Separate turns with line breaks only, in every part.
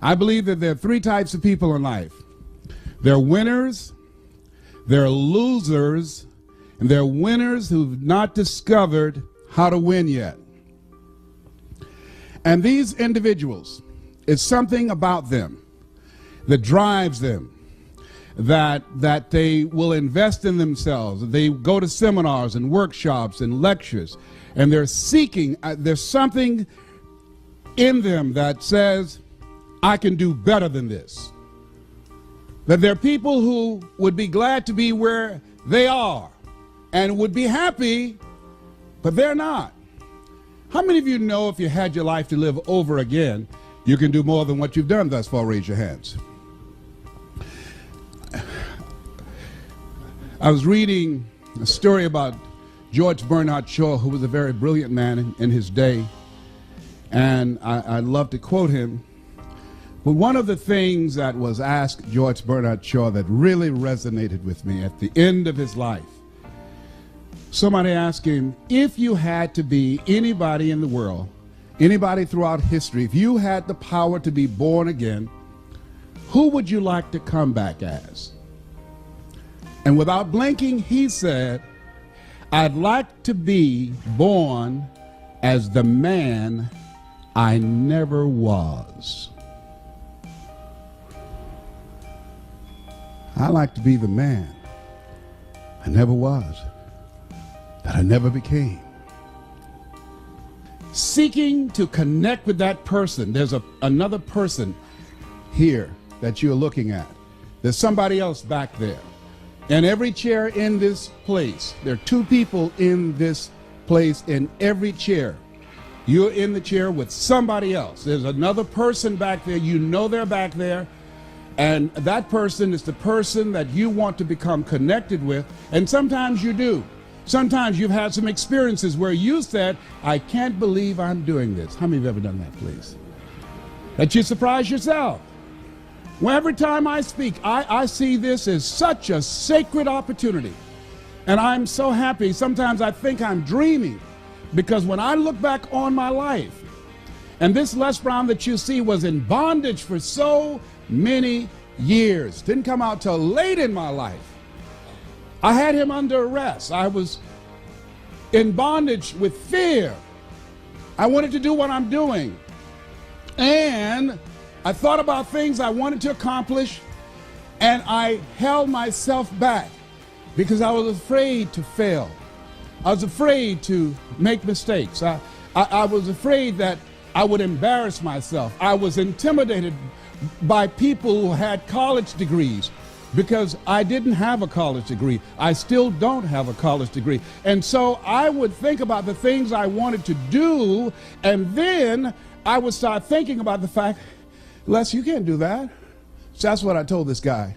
I believe that there are three types of people in life. They're winners, they're losers, and they're winners who've not discovered how to win yet. And these individuals, it's something about them that drives them, that they will invest in themselves. They go to seminars and workshops and lectures, and they're seeking, there's something in them that says, I can do better than this. That there are people who would be glad to be where they are and would be happy, but they're not. How many of you know if you had your life to live over again, you can do more than what you've done thus far? Raise your hands. I was reading a story about George Bernard Shaw, who was a very brilliant man in his day, and I love to quote him. But one of the things that was asked George Bernard Shaw that really resonated with me at the end of his life, somebody asked him, if you had to be anybody in the world, anybody throughout history, if you had the power to be born again, who would you like to come back as? And without blinking, he said, I'd like to be born as the man I never was. I like to be the man I never was, that I never became. Seeking to connect with that person. There's another person here that you're looking at. There's somebody else back there. And every chair in this place, there are two people in this place in every chair. You're in the chair with somebody else. There's another person back there. You know they're back there. And that person is the person that you want to become connected with. And sometimes you do. Sometimes you've had some experiences where you said, I can't believe I'm doing this. How many have ever done that, please? That you surprise yourself. Well, every time I speak, I see this as such a sacred opportunity. And I'm so happy. Sometimes I think I'm dreaming, because when I look back on my life, and this Les Brown that you see was in bondage for so many years, didn't come out till late in my life. I had him under arrest. I was in bondage with fear. I wanted to do what I'm doing. And I thought about things I wanted to accomplish, and I held myself back because I was afraid to fail. I was afraid to make mistakes. I was afraid that I would embarrass myself. I was intimidated by people who had college degrees because I didn't have a college degree. I still don't have a college degree. And so I would think about the things I wanted to do, and then I would start thinking about the fact, Les, you can't do that. So that's what I told this guy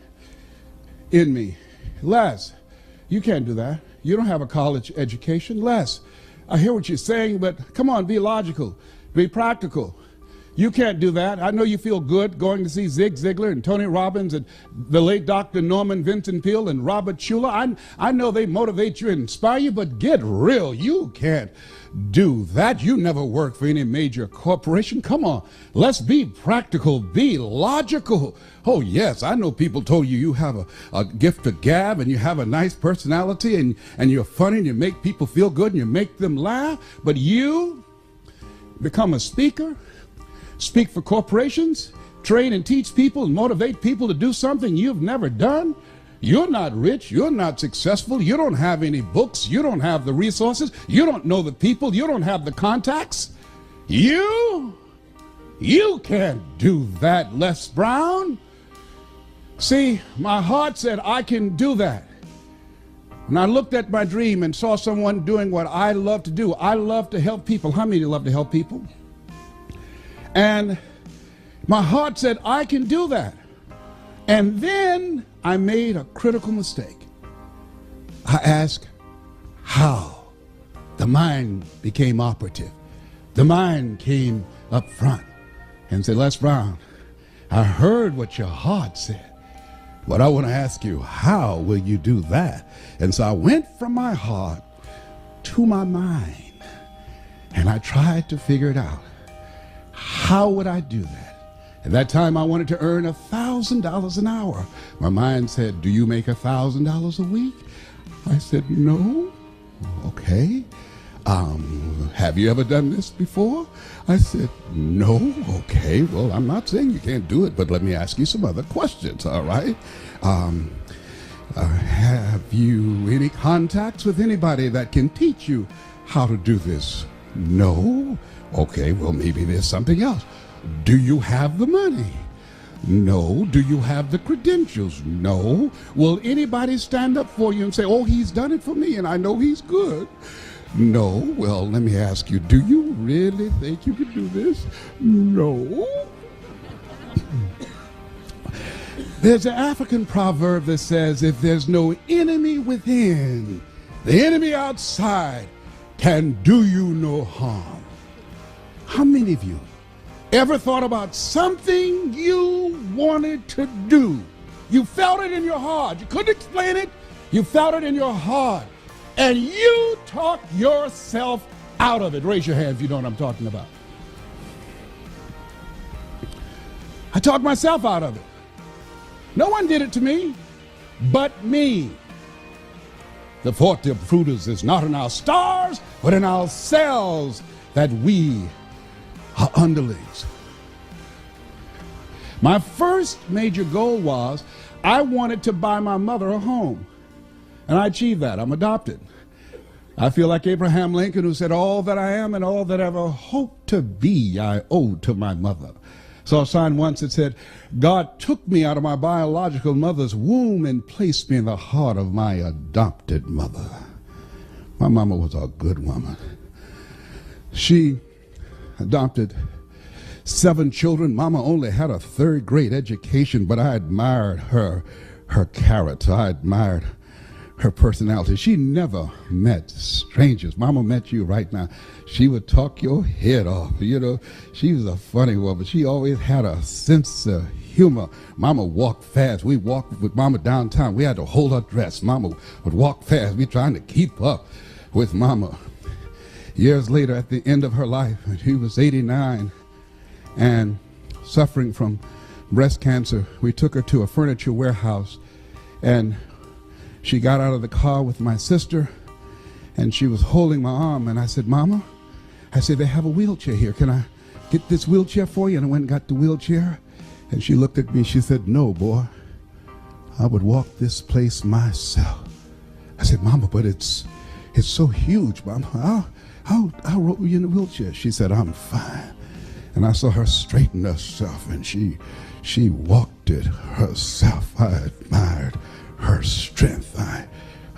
in me. Les, you can't do that. You don't have a college education. Les, I hear what you're saying, but come on, be logical, be practical. You can't do that. I know you feel good going to see Zig Ziglar and Tony Robbins and the late Dr. Norman Vincent Peale and Robert Schuller. I know they motivate you and inspire you, but get real. You can't do that. You never worked for any major corporation. Come on, let's be practical, be logical. Oh yes, I know people told you have a gift of gab and you have a nice personality and you're funny and you make people feel good and you make them laugh, but you become a speaker, speak for corporations, train and teach people and motivate people to do something you've never done. You're not rich, you're not successful, you don't have any books, you don't have the resources, you don't know the people, you don't have the contacts. You can't do that, Les Brown. See, my heart said I can do that. And I looked at my dream and saw someone doing what I love to do. I love to help people. How many love to help people? And my heart said, I can do that. And then I made a critical mistake. I asked how. The mind became operative. The mind came up front and said, Les Brown, I heard what your heart said, but I want to ask you, how will you do that? And so I went from my heart to my mind, and I tried to figure it out. How would I do that? At that time, I wanted to earn $1,000 an hour. My mind said, do you make $1,000 a week? I said, no. Okay. Have you ever done this before? I said, no. Okay, well, I'm not saying you can't do it, but let me ask you some other questions, all right? Have you any contacts with anybody that can teach you how to do this? No. Okay, well, maybe there's something else. Do you have the money? No. Do you have the credentials? No. Will anybody stand up for you and say, oh, he's done it for me and I know he's good? No. Well, let me ask you, do you really think you can do this? No. There's an African proverb that says, if there's no enemy within, the enemy outside can do you no harm. How many of you ever thought about something you wanted to do? You felt it in your heart. You couldn't explain it. You felt it in your heart. And you talked yourself out of it. Raise your hand if you know what I'm talking about. I talked myself out of it. No one did it to me but me. The forte of fruiters is not in our stars, but in ourselves, that we are underlings. My first major goal was I wanted to buy my mother a home. And I achieved that. I'm adopted. I feel like Abraham Lincoln, who said, all that I am and all that I ever hope to be, I owe to my mother. Saw a sign once that said, God took me out of my biological mother's womb and placed me in the heart of my adopted mother. My mama was a good woman. She adopted 7 children. Mama only had a 3rd grade education, but I admired her character. I admired her personality. She never met strangers. Mama met you right now. She would talk your head off. You know, she was a funny woman. She always had a sense of humor. Mama walked fast. We walked with Mama downtown. We had to hold her dress. Mama would walk fast. We trying to keep up with Mama. Years later, at the end of her life, she was 89 and suffering from breast cancer. We took her to a furniture warehouse, and she got out of the car with my sister, and she was holding my arm, and I said, Mama, I said, they have a wheelchair here. Can I get this wheelchair for you? And I went and got the wheelchair, and she looked at me, she said, no, boy, I would walk this place myself. I said, Mama, but it's so huge, Mama. I'll roll you in the wheelchair. She said, I'm fine. And I saw her straighten herself, and she walked it herself. I admired her strength. I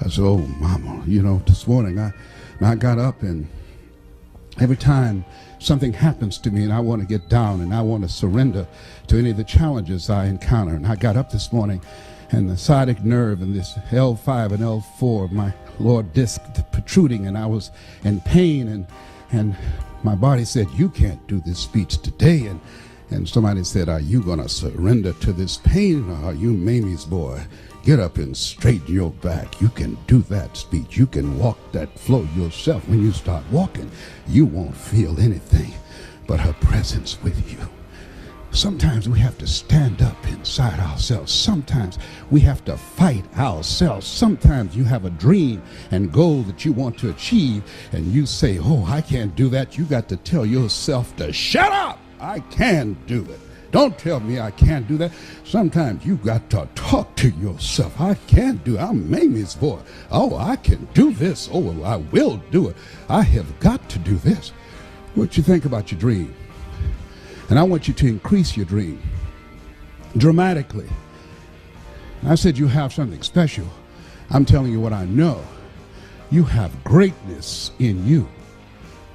said, oh, Mama, you know, this morning I got up, and every time something happens to me and I want to get down and I want to surrender to any of the challenges I encounter, and I got up this morning and the sciatic nerve and this L5 and L4 of my lower disc protruding, and I was in pain, and my body said, you can't do this speech today. And somebody said, are you going to surrender to this pain, or are you Mamie's boy? Get up and straighten your back. You can do that speech. You can walk that flow yourself. When you start walking, you won't feel anything but her presence with you. Sometimes we have to stand up inside ourselves. Sometimes we have to fight ourselves. Sometimes you have a dream and goal that you want to achieve, and you say, oh, I can't do that. You got to tell yourself to shut up. I can do it. Don't tell me I can't do that. Sometimes you got to talk to yourself. I can do it. I'm Mamie's boy. Oh, I can do this. Oh, I will do it. I have got to do this. What you think about your dream? And I want you to increase your dream dramatically. I said you have something special. I'm telling you what I know. You have greatness in you.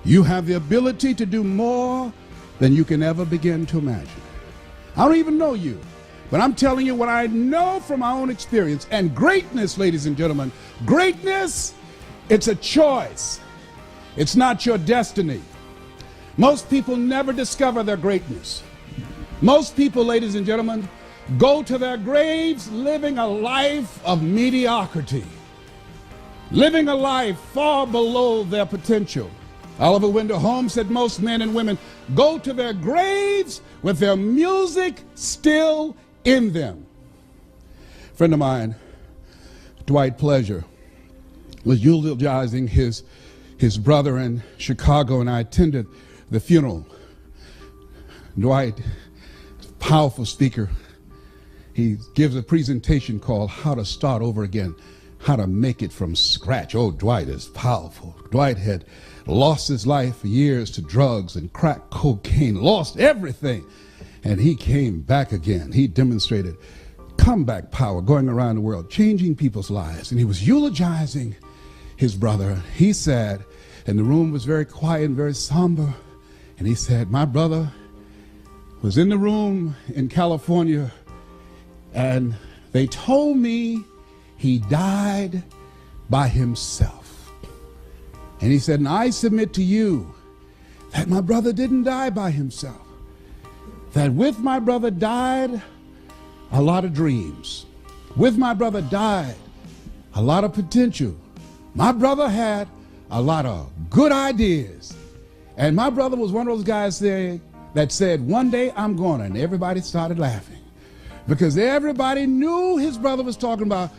You have the ability to do more than you can ever begin to imagine. I don't even know you, but I'm telling you what I know from my own experience. And greatness, ladies and gentlemen, greatness, it's a choice. It's not your destiny. Most people never discover their greatness. Most people, ladies and gentlemen, go to their graves living a life of mediocrity, living a life far below their potential. Oliver Wendell Holmes said most men and women go to their graves with their music still in them. A friend of mine, Dwight Pleasure, was eulogizing his brother in Chicago, and I attended the funeral. Dwight, powerful speaker, he gives a presentation called How to Start Over Again, how to make it from scratch. Oh, Dwight is powerful. Dwight had lost his life for years to drugs and crack cocaine, lost everything, and he came back again. He demonstrated comeback power going around the world, changing people's lives, and he was eulogizing his brother. He said, and the room was very quiet and very somber, and he said, my brother was in the room in California, and they told me he died by himself. And he said, and I submit to you that my brother didn't die by himself. That with my brother died a lot of dreams. With my brother died a lot of potential. My brother had a lot of good ideas. And my brother was one of those guys that said, one day I'm going to, and everybody started laughing. Because everybody knew his brother was talking about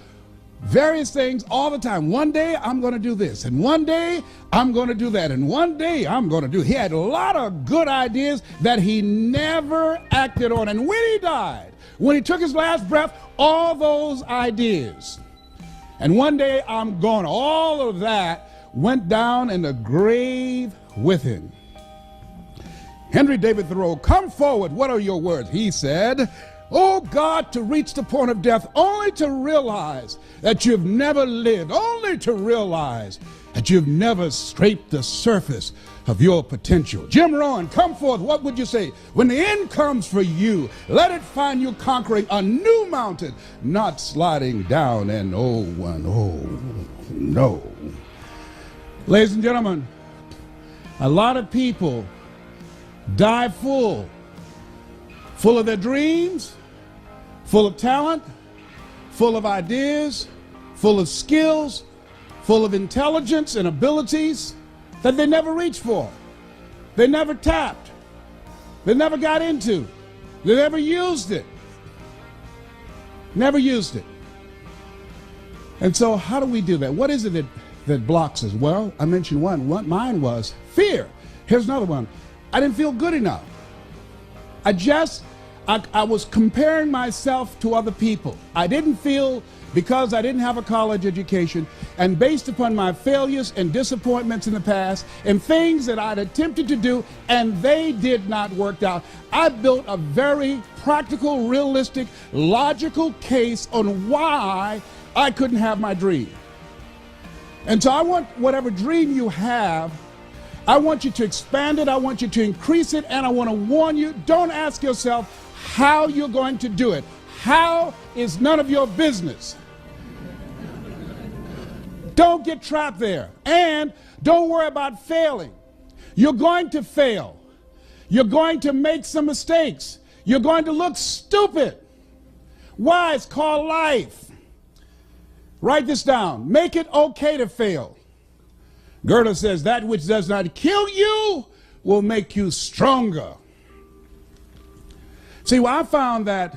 various things all the time. One day I'm going to do this, and one day I'm going to do that, and one day I'm going to do. He had a lot of good ideas that he never acted on. And when he died, when he took his last breath, all those ideas, and one day I'm going, all of that went down in the grave with him. Henry David Thoreau, come forward, what are your words? He said, oh God, to reach the point of death, only to realize that you've never lived, only to realize that you've never scraped the surface of your potential. Jim Rohn, come forth, what would you say? When the end comes for you, let it find you conquering a new mountain, not sliding down an old one. Oh, no. Ladies and gentlemen, a lot of people die full of their dreams, full of talent, full of ideas, full of skills, full of intelligence and abilities that they never reached for. They never tapped. They never got into. They never used it. Never used it. And so how do we do that? What is it that blocks us? Well, I mentioned one. Mine was fear. Here's another one. I didn't feel good enough. I was comparing myself to other people. I didn't feel, because I didn't have a college education, and based upon my failures and disappointments in the past and things that I'd attempted to do and they did not work out, I built a very practical, realistic, logical case on why I couldn't have my dream. And so I want whatever dream you have, I want you to expand it, I want you to increase it, and I want to warn you, don't ask yourself how you're going to do it. How is none of your business. Don't get trapped there. And don't worry about failing. You're going to fail. You're going to make some mistakes. You're going to look stupid. Why? It's called life. Write this down. Make it okay to fail. Goethe says, that which does not kill you will make you stronger. See, well, I found that,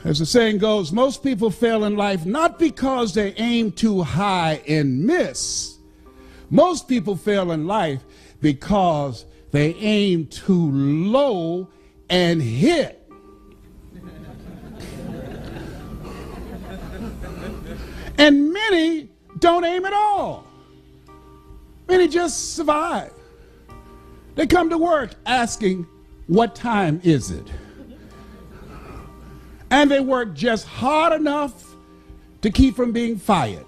as the saying goes, most people fail in life not because they aim too high and miss. Most people fail in life because they aim too low and hit. And many don't aim at all. Many just survive. They come to work asking, what time is it? And they work just hard enough to keep from being fired.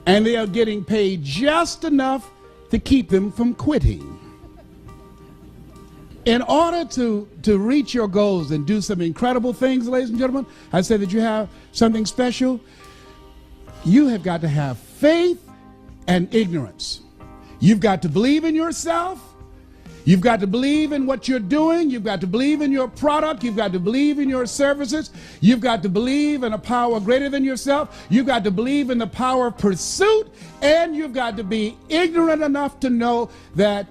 And they are getting paid just enough to keep them from quitting. In order to reach your goals and do some incredible things, ladies and gentlemen, I say that you have something special. You have got to have faith and ignorance. You've got to believe in yourself. You've got to believe in what you're doing. You've got to believe in your product. You've got to believe in your services. You've got to believe in a power greater than yourself. You've got to believe in the power of pursuit. And you've got to be ignorant enough to know that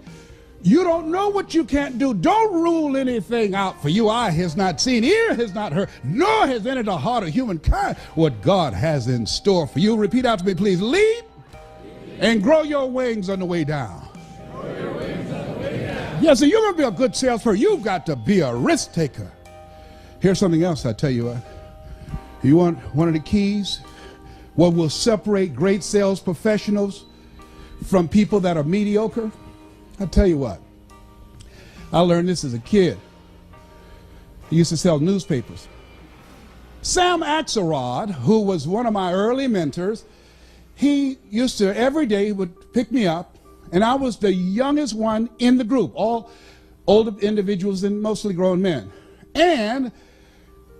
you don't know what you can't do. Don't rule anything out for you. Eye has not seen, ear has not heard, nor has entered the heart of humankind what God has in store for you. Repeat after me, please. Leap and grow your wings on the way down. Yes, so you're going to be a good salesperson. You've got to be a risk taker. Here's something else I tell you what. You want one of the keys? What will separate great sales professionals from people that are mediocre? I'll tell you what. I learned this as a kid. I used to sell newspapers. Sam Axelrod, who was one of my early mentors, he used to, every day, he would pick me up, and I was the youngest one in the group, all older individuals and mostly grown men. And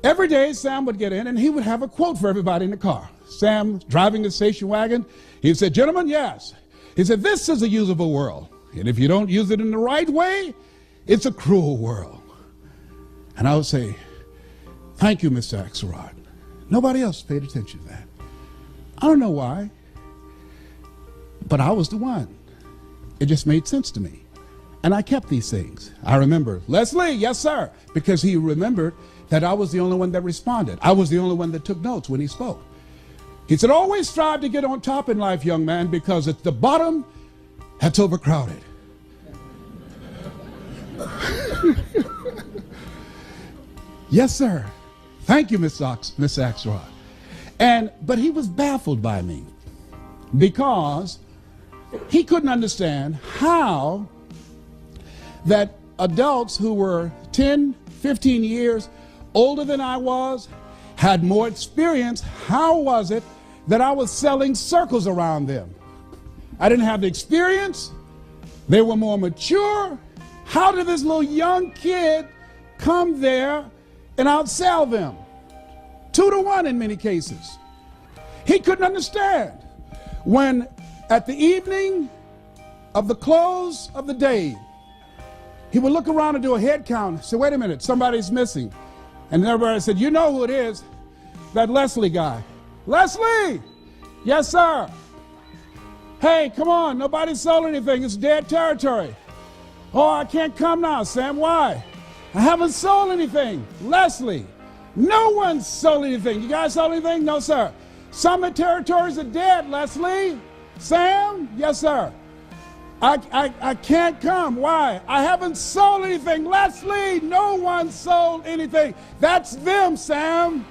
every day Sam would get in and he would have a quote for everybody in the car. Sam driving the station wagon, he said, "Gentlemen, yes." He said, "This is a usable world. And if you don't use it in the right way, it's a cruel world." And I would say, "Thank you, Mr. Axelrod." Nobody else paid attention to that. I don't know why, but I was the one. It just made sense to me. And I kept these things. I remember, "Leslie, yes, sir," because he remembered that I was the only one that responded. I was the only one that took notes when he spoke. He said, "Always strive to get on top in life, young man, because at the bottom, that's overcrowded." Yes, sir. Thank you, Miss Axelrod. But he was baffled by me because he couldn't understand how that adults who were 10, 15 years older than I was, had more experience, how was it that I was selling circles around them? I didn't have the experience. They were more mature. How did this little young kid come there and outsell them? 2-to-1 in many cases. He couldn't understand. When at the evening of the close of the day, he would look around and do a head count. Say, "Wait a minute, somebody's missing." And everybody said, "You know who it is, that Leslie guy." "Leslie!" "Yes, sir." "Hey, come on, nobody sold anything. It's dead territory." "Oh, I can't come now, Sam. Why?" "I haven't sold anything." "Leslie, no one sold anything. You guys sold anything?" "No, sir." "Some of the territories are dead, Leslie." "Sam?" "Yes, sir." I can't come. Why?" "I haven't sold anything." "Leslie, no one sold anything." "That's them, Sam."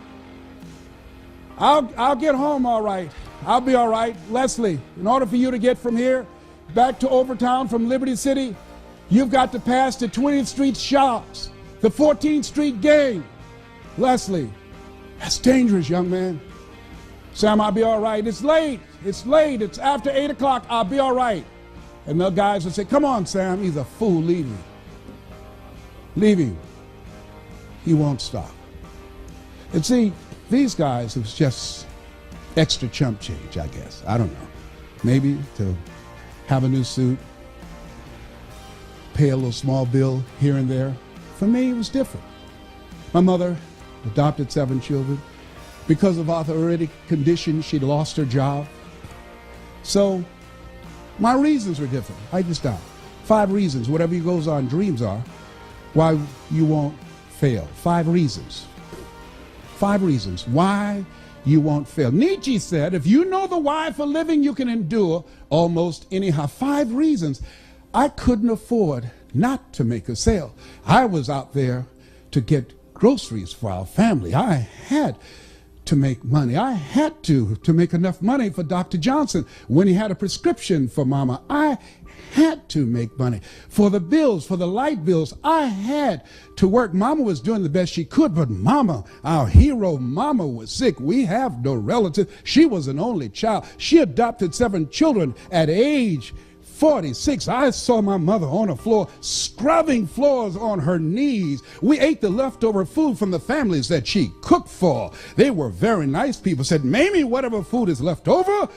I'll get home all right. I'll be all right." "Leslie, in order for you to get from here back to Overtown from Liberty City, you've got to pass the 20th Street shops, the 14th Street gang." "Leslie, that's dangerous, young man." "Sam, I'll be all right. It's late. It's late. It's after 8 o'clock. I'll be all right." And the guys would say, "Come on, Sam. He's a fool. Leave him. Leave him. He won't stop." And see, these guys, it was just extra chump change, I guess. I don't know. Maybe to have a new suit, pay a little small bill here and there. For me, it was different. My mother adopted 7 children. Because of arthritic conditions, she'd lost her job. So my reasons were different. Write this down. 5 reasons, whatever goes on, dreams are, why you won't fail. 5 reasons. 5 reasons why you won't fail. Nietzsche said, if you know the why for living, you can endure almost anyhow. 5 reasons. I couldn't afford not to make a sale. I was out there to get groceries for our family. I had to make money. I had to make enough money for Dr. Johnson when he had a prescription for Mama. I had to make money for the bills, for the light bills. I had to work. Mama was doing the best she could, but Mama, our hero, Mama was sick. We have no relative. She was an only child. She adopted 7 children at age 46. I saw my mother on the floor, scrubbing floors on her knees. We ate the leftover food from the families that she cooked for. They were very nice people. Said, Mamie, whatever food is left over,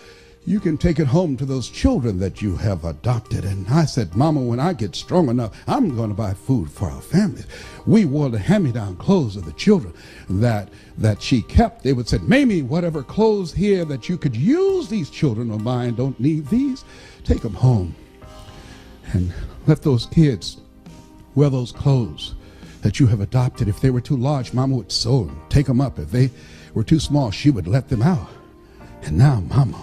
you can take it home to those children that you have adopted. And I said, Mama, when I get strong enough, I'm going to buy food for our families. We wore the hand-me-down clothes of the children that she kept. They would say, Mamie, whatever clothes here that you could use, these children of mine don't need these. Take them home and let those kids wear those clothes that you have adopted. If they were too large, Mama would sew them, take them up. If they were too small, she would let them out. And now Mama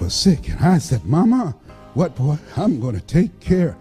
was sick, and I said, Mama, what, boy? I'm going to take care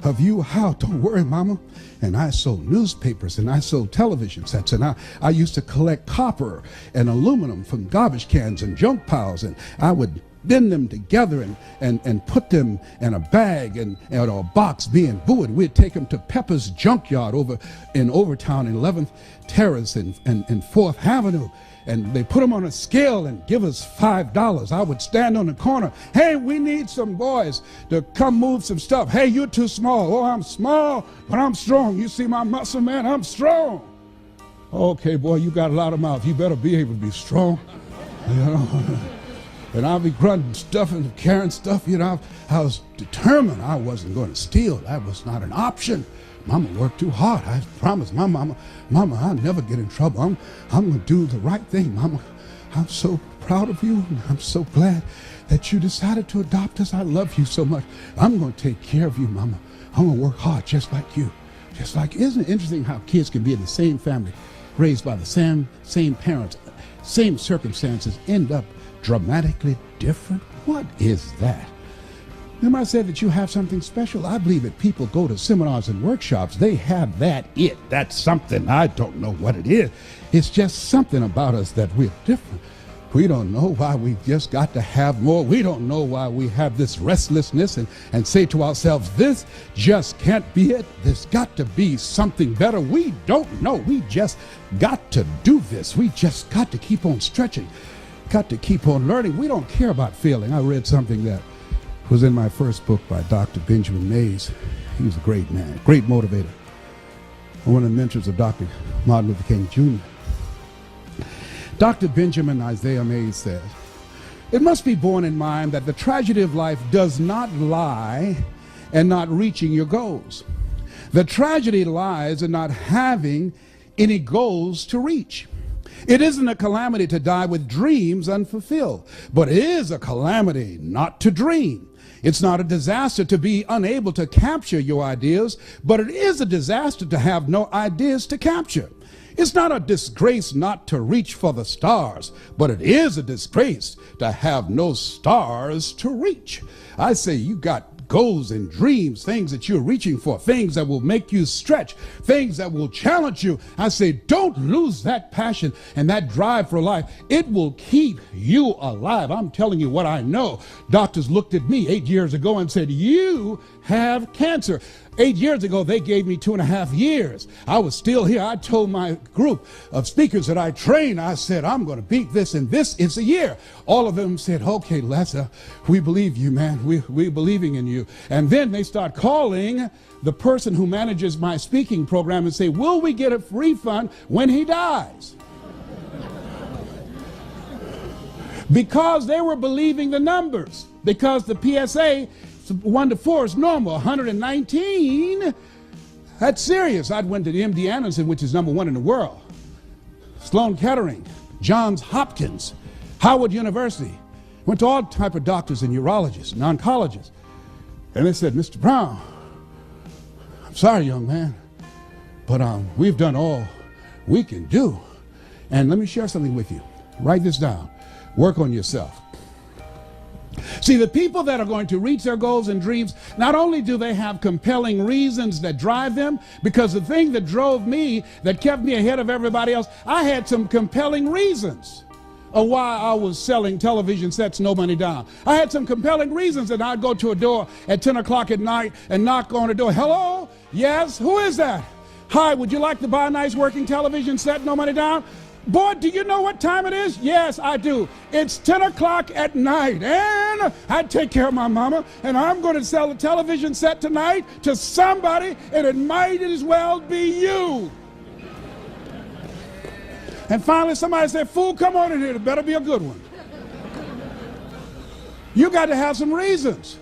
of you. How? Don't worry, Mama. And I sold newspapers, and I sold television sets, and I used to collect copper and aluminum from garbage cans and junk piles, and I would bend them together and put them in a bag and or a box being booed. We'd take them to Pepper's Junkyard over in Overtown in 11th Terrace and 4th Avenue. And they put them on a scale and give us $5. I would stand on the corner. Hey, we need some boys to come move some stuff. Hey, you're too small. Oh, I'm small, but I'm strong. You see my muscle, man? I'm strong. Okay, boy, you got a lot of mouth. You better be able to be strong. You know? And I'll be grunting stuff and carrying stuff. You know, I was determined I wasn't going to steal. That was not an option. Mama worked too hard. I promised my mama, I'll never get in trouble. I'm going to do the right thing. Mama, I'm so proud of you, and I'm so glad that you decided to adopt us. I love you so much. I'm going to take care of you, Mama. I'm going to work hard just like you. Just like, isn't it interesting how kids can be in the same family, raised by the same parents, same circumstances, end up dramatically different? What is that? Remember I said that you have something special? I believe that people go to seminars and workshops, they have that's something. I don't know what it is. It's just something about us that we're different. We don't know why we just got to have more. We don't know why we have this restlessness and say to ourselves, this just can't be it. There's got to be something better. We don't know. We just got to do this. We just got to keep on stretching, got to keep on learning. We don't care about failing. I read something that was in my first book by Dr. Benjamin Mays. He was a great man, great motivator. One of the mentors of Dr. Martin Luther King Jr. Dr. Benjamin Isaiah Mays said, it must be borne in mind that the tragedy of life does not lie in not reaching your goals. The tragedy lies in not having any goals to reach. It isn't a calamity to die with dreams unfulfilled, but it is a calamity not to dream. It's not a disaster to be unable to capture your ideas, but it is a disaster to have no ideas to capture. It's not a disgrace not to reach for the stars, but it is a disgrace to have no stars to reach. I say you got goals and dreams, things that you're reaching for, things that will make you stretch, things that will challenge you. I say don't lose that passion and that drive for life. It will keep you alive. I'm telling you what I know. Doctors looked at me 8 years ago and said, you have cancer. 8 years ago, they gave me 2.5 years. I was still here. I told my group of speakers that I trained, I said, I'm going to beat this, and this is a year. All of them said, okay, Lester, we believe you, man. We're believing in you. And then they start calling the person who manages my speaking program and say, will we get a refund when he dies? Because they were believing the numbers. Because the PSA 1 to 4 is normal. 119, that's serious. I went to the MD Anderson, which is #1 in the world. Sloan Kettering, Johns Hopkins, Howard University. Went to all type of doctors and urologists and oncologists. And they said, Mr. Brown, I'm sorry, young man, but we've done all we can do. And let me share something with you. Write this down. Work on yourself. See, the people that are going to reach their goals and dreams, not only do they have compelling reasons that drive them, because the thing that drove me, that kept me ahead of everybody else, I had some compelling reasons of why I was selling television sets, no money down. I had some compelling reasons that I'd go to a door at 10 o'clock at night and knock on the door. Hello? Yes? Who is that? Hi, would you like to buy a nice working television set, no money down? Boy, do you know what time it is? Yes, I do. It's 10 o'clock at night, and I take care of my mama, and I'm going to sell a television set tonight to somebody, and it might as well be you. And finally, somebody said, fool, come on in here. It better be a good one. You got to have some reasons.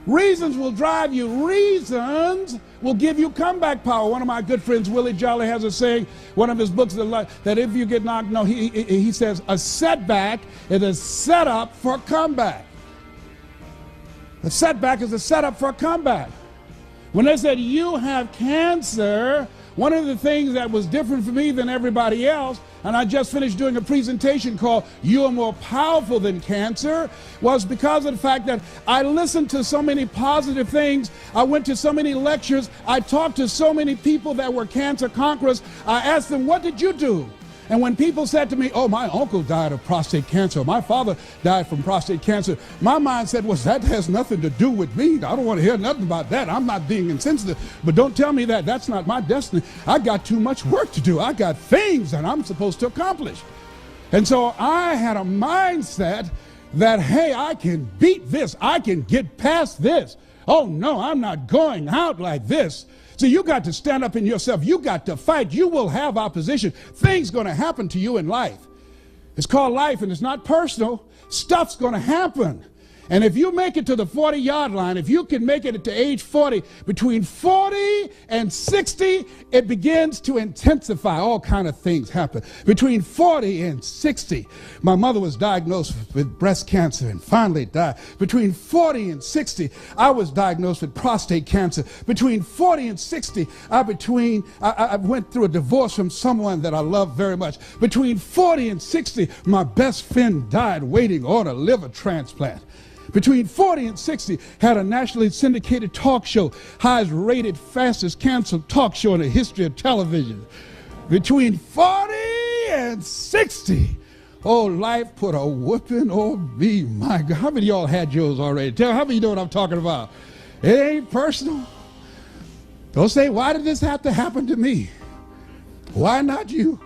Reasons will drive you. Reasons will give you comeback power. One of my good friends, Willie Jolly, has a saying, one of his books, that if you get knocked, no, he says, a setback is a setup for a comeback. A setback is a setup for a comeback. When they said, you have cancer, one of the things that was different for me than everybody else, and I just finished doing a presentation called You Are More Powerful Than Cancer, was because of the fact that I listened to so many positive things. I went to so many lectures. I talked to so many people that were cancer conquerors. I asked them, what did you do? And when people said to me, oh, my uncle died of prostate cancer, my father died from prostate cancer, my mind said, well, that has nothing to do with me. I don't want to hear nothing about that. I'm not being insensitive, but don't tell me that. That's not my destiny. I got too much work to do. I got things that I'm supposed to accomplish. And so I had a mindset that, hey, I can beat this. I can get past this. Oh, no, I'm not going out like this. So you got to stand up in yourself. You got to fight. You will have opposition. Things going to happen to you in life. It's called life, and it's not personal. Stuff's going to happen. And if you make it to the 40-yard line, if you can make it to age 40, between 40 and 60, it begins to intensify. All kind of things happen. Between 40 and 60, my mother was diagnosed with breast cancer and finally died. Between 40 and 60, I was diagnosed with prostate cancer. Between 40 and 60, I went through a divorce from someone that I love very much. Between 40 and 60, my best friend died waiting on a liver transplant. Between 40 and 60, had a nationally syndicated talk show, highest rated, fastest canceled talk show in the history of television. Between 40 and 60, oh, life put a whooping on me. My God, how many of y'all had yours already? Tell how many of you know what I'm talking about? It ain't personal. Don't say, why did this have to happen to me? Why not you?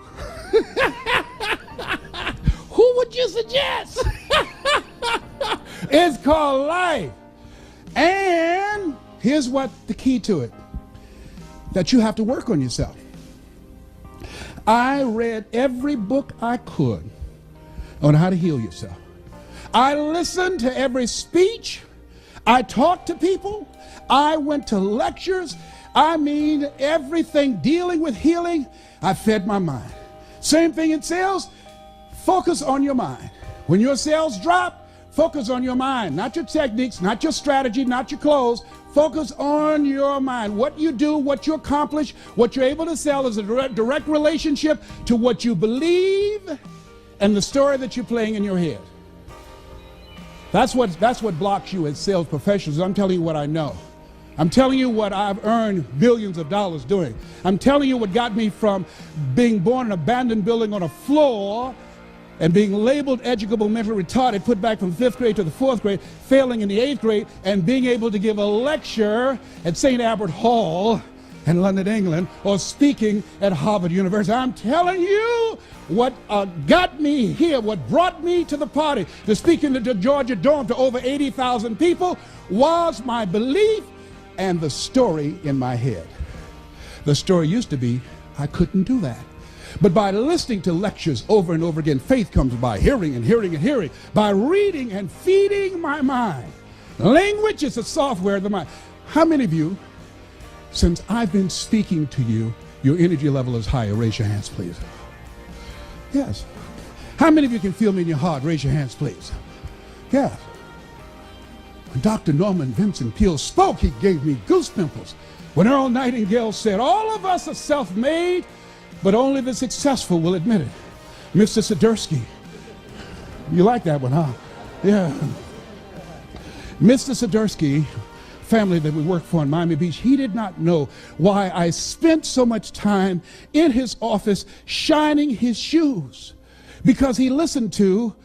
Who would you suggest? It's called life. And here's what the key to it, that you have to work on yourself. I read every book I could on how to heal yourself. I listened to every speech. I talked to people. I went to lectures. I mean, everything dealing with healing, I fed my mind. Same thing in sales. Focus on your mind. When your sales drop, focus on your mind, not your techniques, not your strategy, not your clothes. Focus on your mind. What you do, what you accomplish, what you're able to sell is a direct relationship to what you believe and the story that you're playing in your head. That's what blocks you as sales professionals. I'm telling you what I know. I'm telling you what I've earned millions of dollars doing. I'm telling you what got me from being born in an abandoned building on a floor and being labeled educable mentally retarded, put back from 5th grade to the 4th grade, failing in the 8th grade, and being able to give a lecture at St. Albert Hall in London, England, or speaking at Harvard University. I'm telling you what got me here, what brought me to the party, to speak in the Georgia Dome to over 80,000 people, was my belief and the story in my head. The story used to be, I couldn't do that. But by listening to lectures over and over again, faith comes by hearing and hearing and hearing, by reading and feeding my mind. Language is the software of the mind. How many of you, since I've been speaking to you, your energy level is higher? Raise your hands, please. Yes. How many of you can feel me in your heart? Raise your hands, please. Yeah. When Dr. Norman Vincent Peale spoke, he gave me goose pimples. When Earl Nightingale said, all of us are self-made, but only the successful will admit it. Mr. Swiderski. You like that one, huh? Yeah. Mr. Swiderski, family that we worked for in Miami Beach, he did not know why I spent so much time in his office shining his shoes. Because he listened to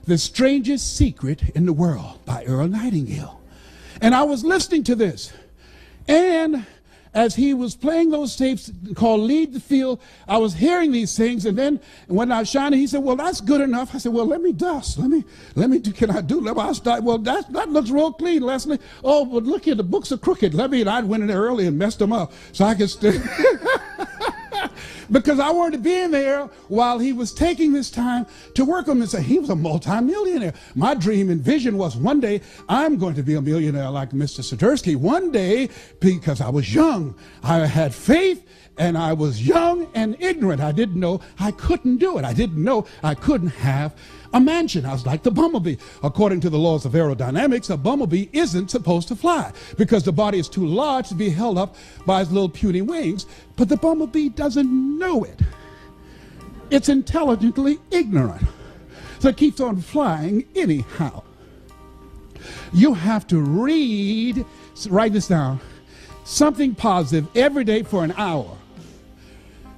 The Strangest Secret in the World by Earl Nightingale. And I was listening to this. And as he was playing those tapes called Lead the Field, I was hearing these things, and then when I was shining, he said, well, that's good enough. I said, well, let me dust. Let me do, can I do? I start, well, that looks real clean, Leslie. Oh, but look here, the books are crooked. I went in there early and messed them up so I could stay. because I wanted to be in there while he was taking this time to work on this. He was a multimillionaire. My dream and vision was one day I'm going to be a millionaire like Mr. Swiderski. One day, because I was young, I had faith, and I was young and ignorant. I didn't know I couldn't do it. I didn't know I couldn't have a mansion. I was like the bumblebee. According to the laws of aerodynamics, a bumblebee isn't supposed to fly because the body is too large to be held up by its little puny wings. But the bumblebee doesn't know it. It's intelligently ignorant. So it keeps on flying anyhow. You have to write this down, something positive every day for an hour.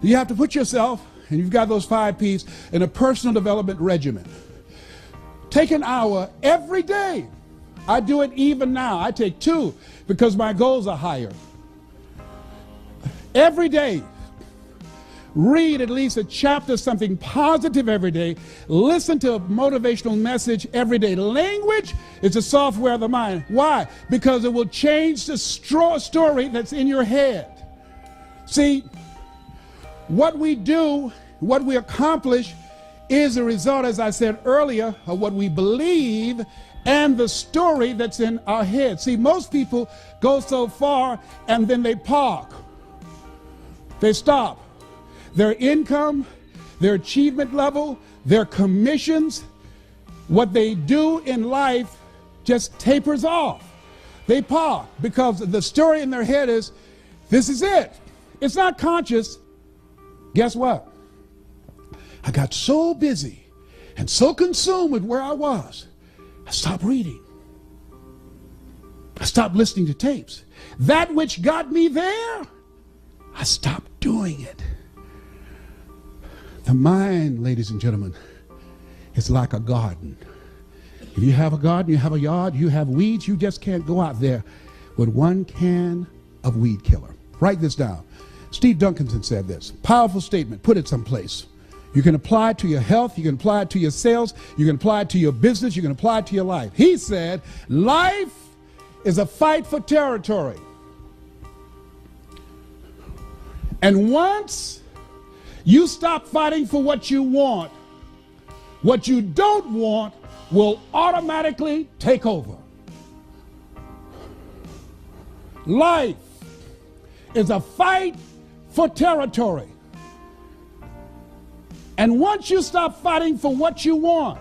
You have to put yourself, and you've got those 5 P's, in a personal development regimen. Take an hour every day. I do it even now. I take 2 because my goals are higher. Every day, read at least a chapter, something positive every day. Listen to a motivational message every day. Language is the software of the mind. Why? Because it will change the story that's in your head. See, what we do, what we accomplish, is a result, as I said earlier, of what we believe and the story that's in our head. See, most people go so far and then they park. They stop. Their income, their achievement level, their commissions, what they do in life just tapers off. They park because the story in their head is, this is it. It's not conscious. Guess what? I got so busy and so consumed with where I was, I stopped reading. I stopped listening to tapes. That which got me there, I stopped doing it. The mind, ladies and gentlemen, is like a garden. If you have a garden, you have a yard, you have weeds, you just can't go out there with 1 can of weed killer. Write this down. Steve Duncanson said this. Powerful statement. Put it someplace. You can apply it to your health. You can apply it to your sales. You can apply it to your business. You can apply it to your life. He said, life is a fight for territory. And once you stop fighting for what you want, what you don't want will automatically take over. Life is a fight for territory. And once you stop fighting for what you want,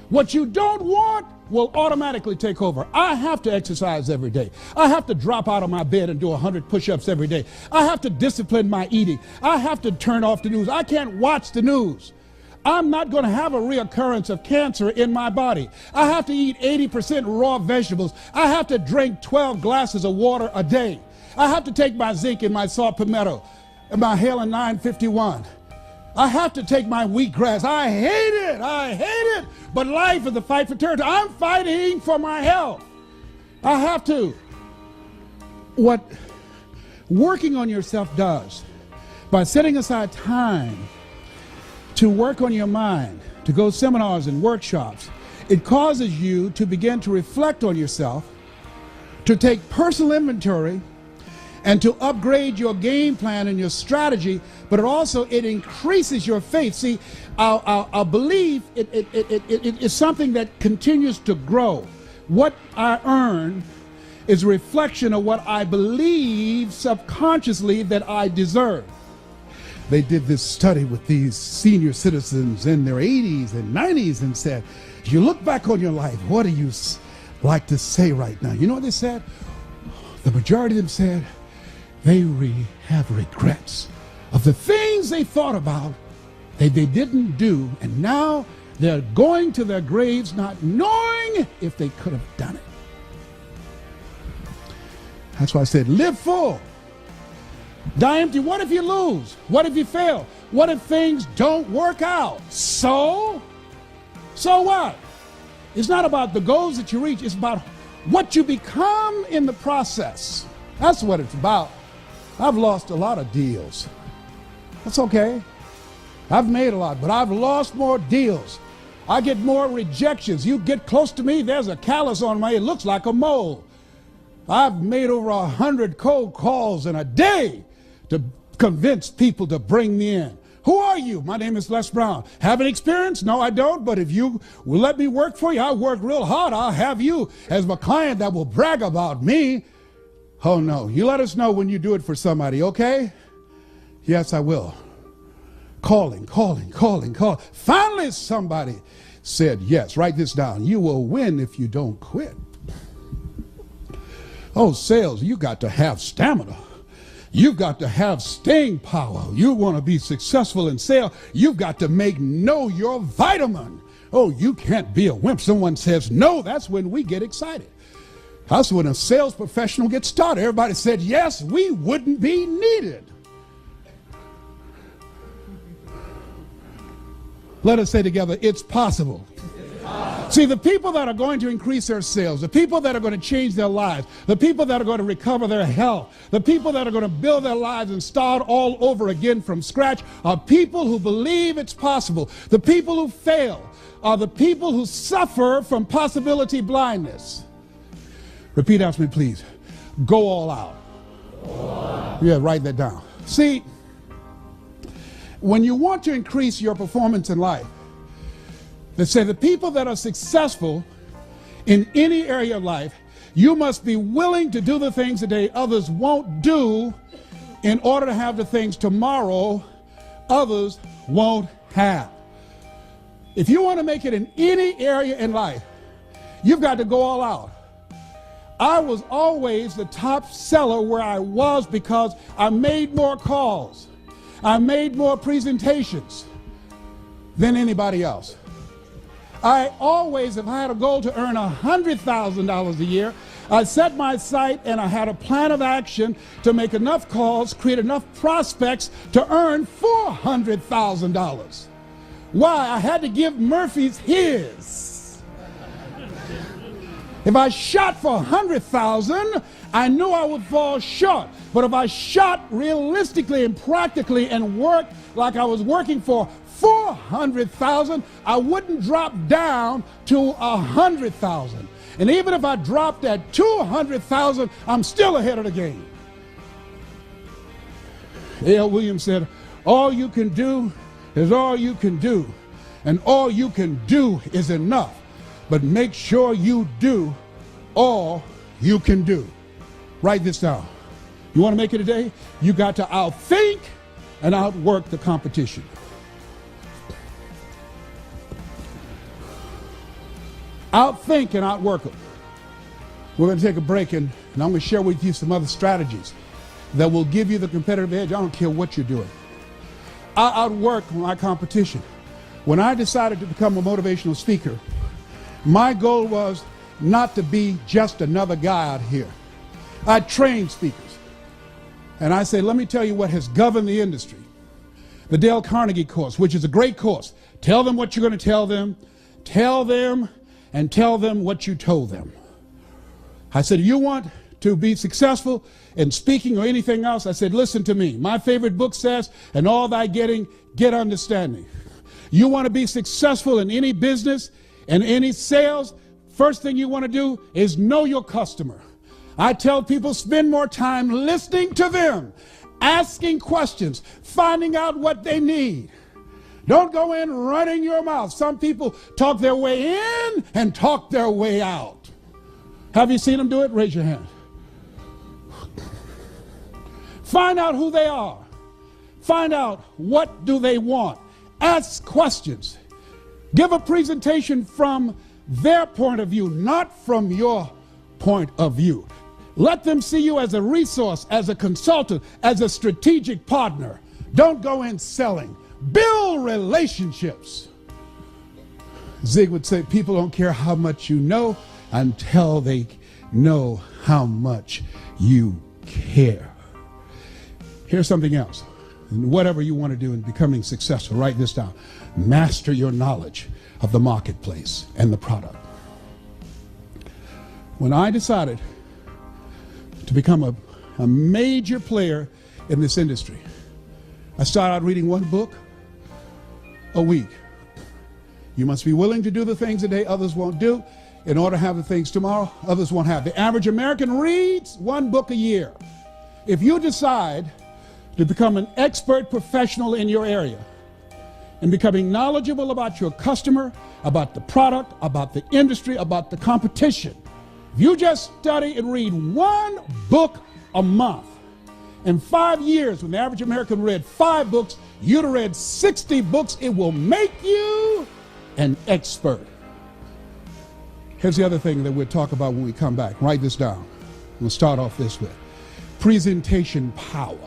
what you don't want will automatically take over. I have to exercise every day. I have to drop out of my bed and do 100 push-ups every day. I have to discipline my eating. I have to turn off the news. I can't watch the news. I'm not going to have a reoccurrence of cancer in my body. I have to eat 80% raw vegetables. I have to drink 12 glasses of water a day. I have to take my zinc and my saw palmetto and my Halen 951. I have to take my wheatgrass. I hate it. I hate it. But life is a fight for territory. I'm fighting for my health. I have to. What working on yourself does, by setting aside time to work on your mind, to go seminars and workshops, it causes you to begin to reflect on yourself, to take personal inventory, and to upgrade your game plan and your strategy, but it increases your faith. See, our belief is something that continues to grow. What I earn is a reflection of what I believe subconsciously that I deserve. They did this study with these senior citizens in their 80s and 90s and said, if you look back on your life, what do you like to say right now? You know what they said? The majority of them said, they have regrets of the things they thought about that they didn't do, and now they're going to their graves not knowing if they could have done it. That's why I said, live full. Die empty. What if you lose? What if you fail? What if things don't work out? So what? It's not about the goals that you reach. It's about what you become in the process. That's what it's about. I've lost a lot of deals. That's okay. I've made a lot, but I've lost more deals. I get more rejections. You get close to me, there's a callus on my, it looks like a mole. I've made over 100 cold calls in a day to convince people to bring me in. Who are you? My name is Les Brown. Have an experience? No, I don't. But if you will let me work for you, I'll work real hard. I'll have you as my client that will brag about me. Oh, no. You let us know when you do it for somebody, okay? Yes, I will. Calling. Finally, somebody said yes. Write this down. You will win if you don't quit. Oh, sales, you got to have stamina. You've got to have staying power. You want to be successful in sales, you've got to know your vitamin. Oh, you can't be a wimp. Someone says no, that's when we get excited. That's when a sales professional gets started. Everybody said yes, we wouldn't be needed. Let us say together, it's possible. See, the people that are going to increase their sales, the people that are going to change their lives, the people that are going to recover their health, the people that are going to build their lives and start all over again from scratch are people who believe it's possible. The people who fail are the people who suffer from possibility blindness. Repeat after me, please. Go all out. Yeah, write that down. See, when you want to increase your performance in life, they say the people that are successful in any area of life, you must be willing to do the things today others won't do in order to have the things tomorrow others won't have. If you want to make it in any area in life, you've got to go all out. I was always the top seller where I was because I made more calls. I made more presentations than anybody else. I always, if I had a goal to earn $100,000 a year, I set my sight and I had a plan of action to make enough calls, create enough prospects to earn $400,000. Why? I had to give Murphy's his. If I shot for 100,000, I knew I would fall short. But if I shot realistically and practically and worked like I was working for 400,000, I wouldn't drop down to 100,000. And even if I dropped at 200,000, I'm still ahead of the game. A.L. Williams said, all you can do is all you can do. And all you can do is enough. But make sure you do all you can do. Write this down. You want to make it today? You got to outthink and outwork the competition. Outthink and outwork them. We're going to take a break and I'm going to share with you some other strategies that will give you the competitive edge. I don't care what you're doing. I outwork my competition. When I decided to become a motivational speaker, my goal was not to be just another guy out here. I trained speakers. And I say, let me tell you what has governed the industry. The Dale Carnegie course, which is a great course. Tell them what you're going to tell them. Tell them and tell them what you told them. I said, you want to be successful in speaking or anything else? I said, listen to me. My favorite book says, and all thy getting, get understanding. You want to be successful in any business and any sales, first thing you want to do is know your customer. I tell people, spend more time listening to them, asking questions, finding out what they need. Don't go in running your mouth. Some people talk their way in and talk their way out. Have you seen them do it? Raise your hand. Find out who they are. Find out what do they want. Ask questions. Give a presentation from their point of view, not from your point of view. Let them see you as a resource, as a consultant, as a strategic partner. Don't go in selling. Build relationships. Zig would say, people don't care how much you know until they know how much you care. Here's something else. And whatever you want to do in becoming successful, write this down. Master your knowledge of the marketplace and the product. When I decided to become a major player in this industry, I started out reading one book a week. You must be willing to do the things today others won't do in order to have the things tomorrow others won't have. The average American reads one book a year. If you decide to become an expert professional in your area and becoming knowledgeable about your customer, about the product, about the industry, about the competition. If you just study and read one book a month, in 5 years, when the average American read 5 books, you'd have read 60 books. It will make you an expert. Here's the other thing that we'll talk about when we come back. Write this down. We'll start off this way. Presentation power.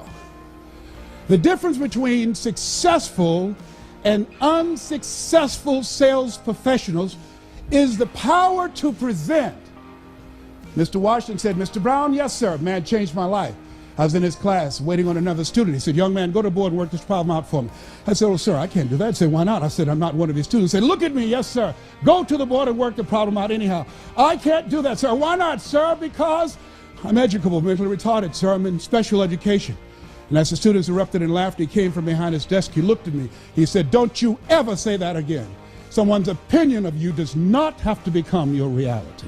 The difference between successful and unsuccessful sales professionals is the power to present. Mr. Washington said, Mr. Brown, yes, sir. Man changed my life. I was in his class waiting on another student. He said, young man, go to the board and work this problem out for me. I said, oh, sir, I can't do that. He said, why not? I said, I'm not one of his students. He said, look at me. Yes, sir. Go to the board and work the problem out anyhow. I can't do that, sir. Why not, sir? Because I'm educable, mentally retarded, sir. I'm in special education. And as the students erupted in laughter, he came from behind his desk. He looked at me. He said, don't you ever say that again. Someone's opinion of you does not have to become your reality.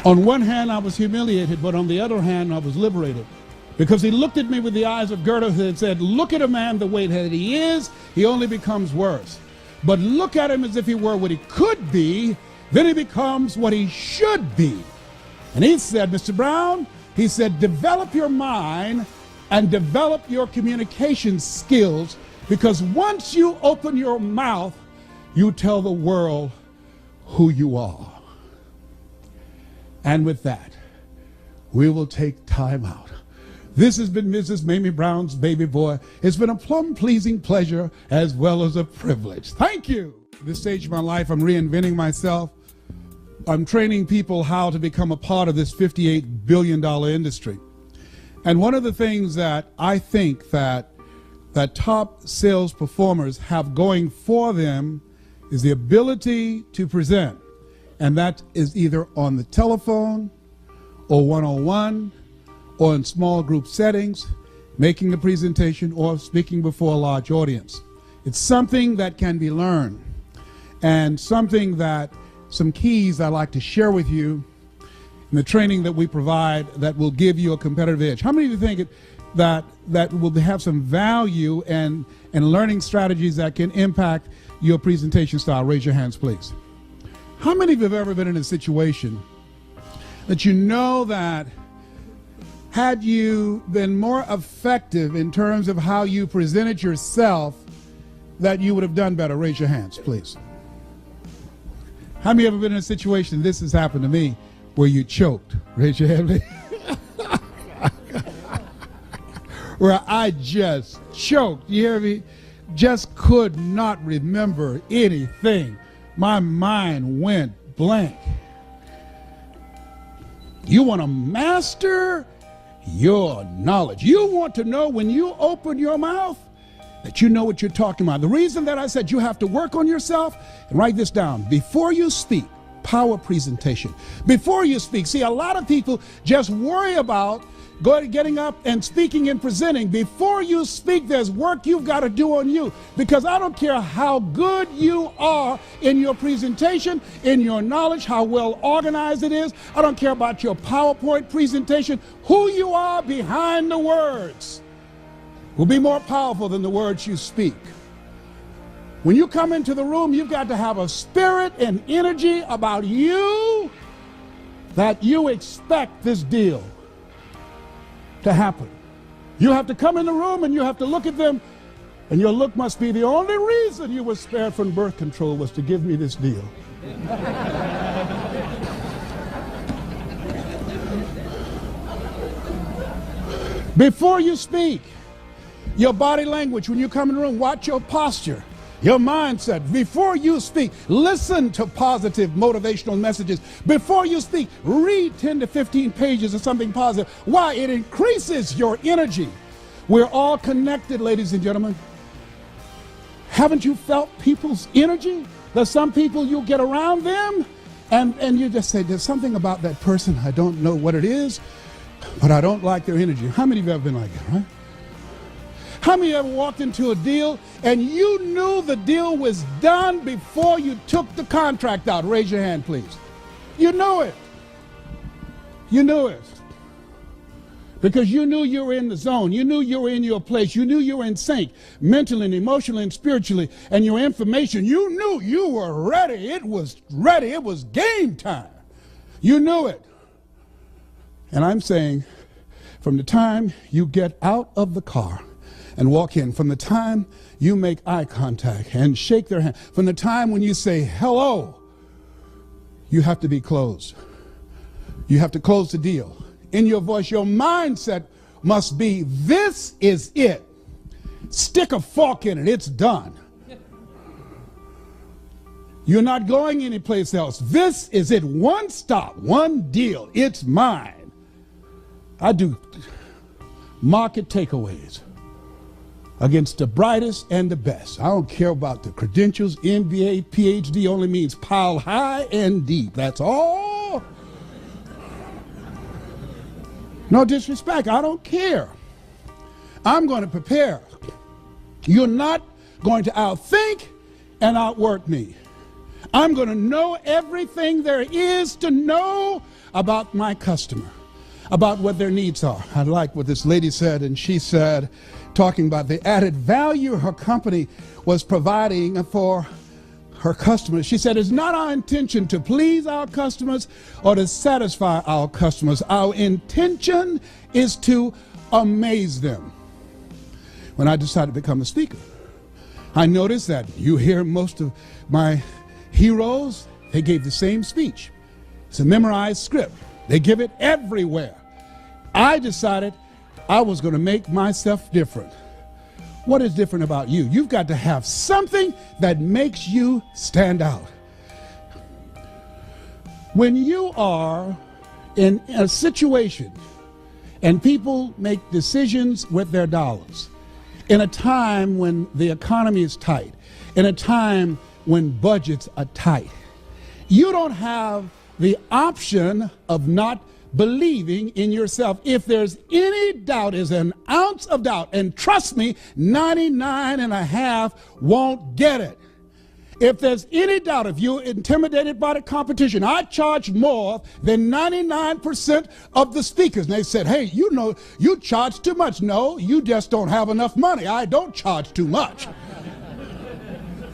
On one hand, I was humiliated, but on the other hand, I was liberated. Because he looked at me with the eyes of Goethe and said, look at a man the way that he is, he only becomes worse. But look at him as if he were what he could be, then he becomes what he should be. And he said, Mr. Brown, he said, develop your mind and develop your communication skills, because once you open your mouth, you tell the world who you are. And with that, we will take time out. This has been Mrs. Mamie Brown's Baby Boy. It's been a plum-pleasing pleasure as well as a privilege. Thank you. At this stage of my life, I'm reinventing myself. I'm training people how to become a part of this $58 billion industry. And one of the things that I think that top sales performers have going for them is the ability to present. And that is either on the telephone or one-on-one or in small group settings, making a presentation or speaking before a large audience. It's something that can be learned, and something that some keys I'd like to share with you in the training that we provide that will give you a competitive edge. How many of you think that will have some value and learning strategies that can impact your presentation style? Raise your hands, please. How many of you have ever been in a situation that you know that had you been more effective in terms of how you presented yourself, that you would have done better? Raise your hands, please. How many of you have ever been in a situation, this has happened to me, where you choked? Raise your hand, please. Where I just choked, you hear me? Just could not remember anything. My mind went blank. You want to master your knowledge. You want to know when you open your mouth that you know what you're talking about. The reason that I said you have to work on yourself, and write this down, before you speak, power presentation. Before you speak, see, a lot of people just worry about getting up and speaking and presenting. Before you speak, there's work you've got to do on you, because I don't care how good you are in your presentation, in your knowledge, how well organized it is. I don't care about your PowerPoint presentation. Who you are behind the words will be more powerful than the words you speak. When you come into the room, you've got to have a spirit and energy about you that you expect this deal to happen. You have to come in the room and you have to look at them, and your look must be, the only reason you were spared from birth control was to give me this deal. Before you speak, your body language, when you come in the room, watch your posture, your mindset. Before you speak, listen to positive motivational messages. Before you speak, read 10 to 15 pages of something positive. Why? It increases your energy. We're all connected, ladies and gentlemen. Haven't you felt people's energy? There's some people you get around them and you just say, there's something about that person, I don't know what it is, but I don't like their energy. How many of you have been like that, right? How many of you ever walked into a deal and you knew the deal was done before you took the contract out? Raise your hand, please. You know it. You knew it. Because you knew you were in the zone. You knew you were in your place. You knew you were in sync, mentally and emotionally and spiritually. And your information, you knew you were ready. It was ready. It was game time. You knew it. And I'm saying, from the time you get out of the car and walk in, from the time you make eye contact and shake their hand, from the time when you say hello, you have to be closed. You have to close the deal. In your voice, your mindset must be, this is it. Stick a fork in it. It's done. You're not going anyplace else. This is it. One stop, one deal. It's mine. I do market takeaways against the brightest and the best. I don't care about the credentials. MBA, PhD only means pile high and deep. That's all. No disrespect. I don't care. I'm going to prepare. You're not going to outthink and outwork me. I'm going to know everything there is to know about my customer, about what their needs are. I like what this lady said, and she said, talking about the added value her company was providing for her customers. She said, it's not our intention to please our customers or to satisfy our customers. Our intention is to amaze them. When I decided to become a speaker, I noticed that you hear most of my heroes, they gave the same speech. It's a memorized script. They give it everywhere. I decided I was going to make myself different. What is different about you? You've got to have something that makes you stand out. When you are in a situation and people make decisions with their dollars, in a time when the economy is tight, in a time when budgets are tight, you don't have the option of not believing in yourself. If there's any doubt, is an ounce of doubt, and trust me, 99.5 won't get it. If there's any doubt, if you're intimidated by the competition, I charge more than 99% of the speakers. And they said, hey, you know, you charge too much. No, you just don't have enough money. I don't charge too much.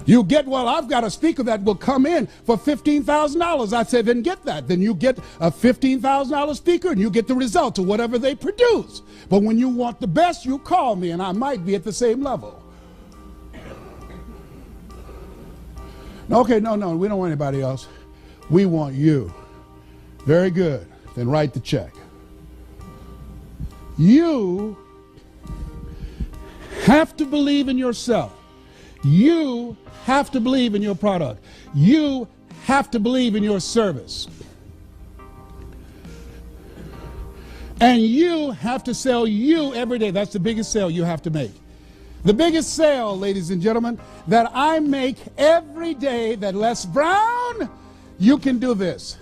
You get, well, I've got a speaker that will come in for $15,000. I said, then get that. Then you get a $15,000 speaker and you get the results of whatever they produce. But when you want the best, you call me and I might be at the same level. Okay, no, we don't want anybody else. We want you. Very good. Then write the check. You have to believe in yourself. You have to believe in your product. You have to believe in your service. And you have to sell you every day. That's the biggest sale you have to make. The biggest sale, ladies and gentlemen, that I make every day that Les Brown, you can do this.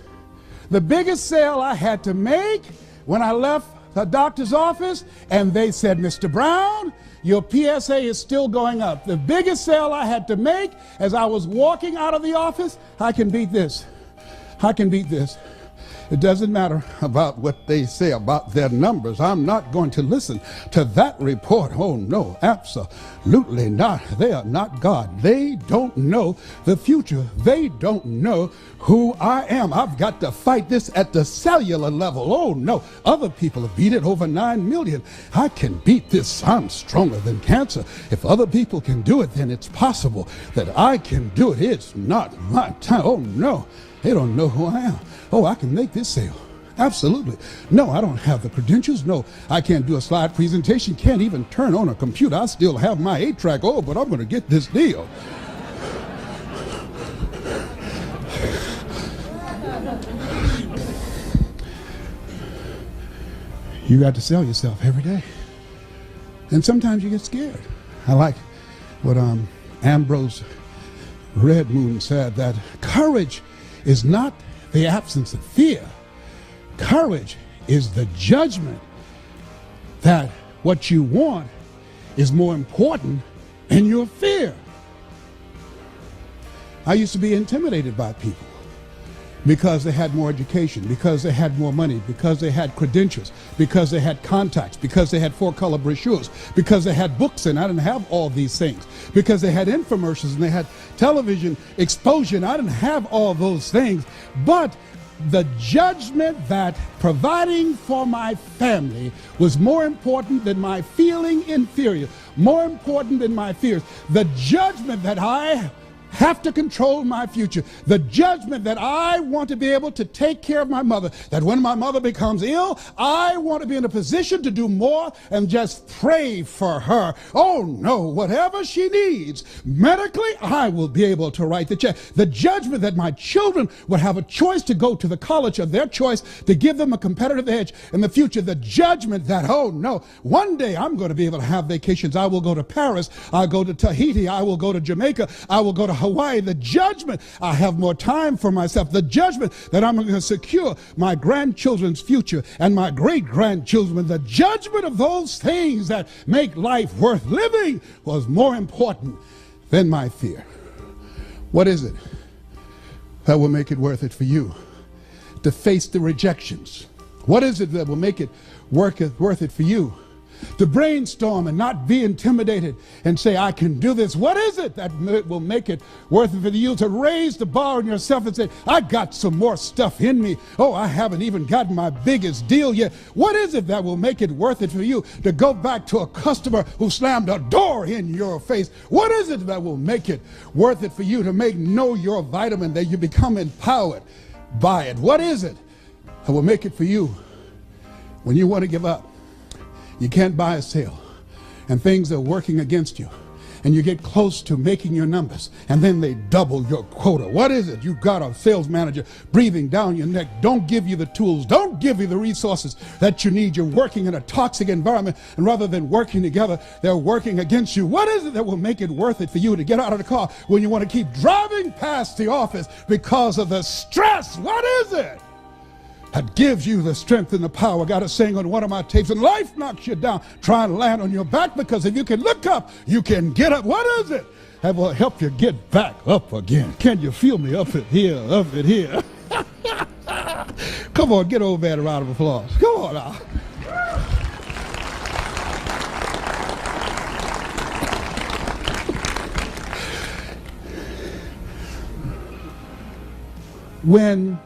The biggest sale I had to make when I left the doctor's office and they said, Mr. Brown, your PSA is still going up. The biggest sale I had to make as I was walking out of the office, I can beat this. I can beat this. It doesn't matter about what they say about their numbers. I'm not going to listen to that report. Oh, no, absolutely not. They are not God. They don't know the future. They don't know who I am. I've got to fight this at the cellular level. Oh, no. Other people have beat it, over 9 million. I can beat this. I'm stronger than cancer. If other people can do it, then it's possible that I can do it. It's not my time. Oh, no. They don't know who I am. Oh, I can make this sale. Absolutely. No, I don't have the credentials. No, I can't do a slide presentation. Can't even turn on a computer. I still have my 8-track. Oh, but I'm going to get this deal. You got to sell yourself every day. And sometimes you get scared. I like what Ambrose Redmoon said, that courage is not the absence of fear. Courage is the judgment that what you want is more important than your fear. I used to be intimidated by people because they had more education, because they had more money, because they had credentials, because they had contacts, because they had four-color brochures, because they had books, and I didn't have all these things, because they had infomercials and they had television exposure, and I didn't have all those things. But the judgment that providing for my family was more important than my feeling inferior, more important than my fears. The judgment that I have to control my future. The judgment that I want to be able to take care of my mother, that when my mother becomes ill, I want to be in a position to do more and just pray for her. Oh no, whatever she needs medically, I will be able to write the check. The judgment that my children would have a choice to go to the college of their choice to give them a competitive edge in the future. The judgment that, oh no, one day I'm going to be able to have vacations. I will go to Paris. I'll go to Tahiti. I will go to Jamaica. I will go to Hawaii. The judgment, I have more time for myself. The judgment that I'm going to secure my grandchildren's future and my great-grandchildren. The judgment of those things that make life worth living was more important than my fear. What is it that will make it worth it for you to face the rejections? What is it that will make it worth it for you to brainstorm and not be intimidated and say, I can do this? What is it that will make it worth it for you to raise the bar on yourself and say, I got some more stuff in me. Oh, I haven't even gotten my biggest deal yet. What is it that will make it worth it for you to go back to a customer who slammed a door in your face? What is it that will make it worth it for you to know your vitamin, that you become empowered by it? What is it that will make it for you when you want to give up? You can't buy a sale, and things are working against you, and you get close to making your numbers, and then they double your quota. What is it? You've got a sales manager breathing down your neck. Don't give you the tools. Don't give you the resources that you need. You're working in a toxic environment, and rather than working together, they're working against you. What is it that will make it worth it for you to get out of the car when you want to keep driving past the office because of the stress? What is it that gives you the strength and the power? I got a saying on one of my tapes, and life knocks you down, try and land on your back, because if you can look up, you can get up. What is it that will help you get back up again? Can you feel me up it here, up it here? Come on, get over there, a round of applause. Come on now. When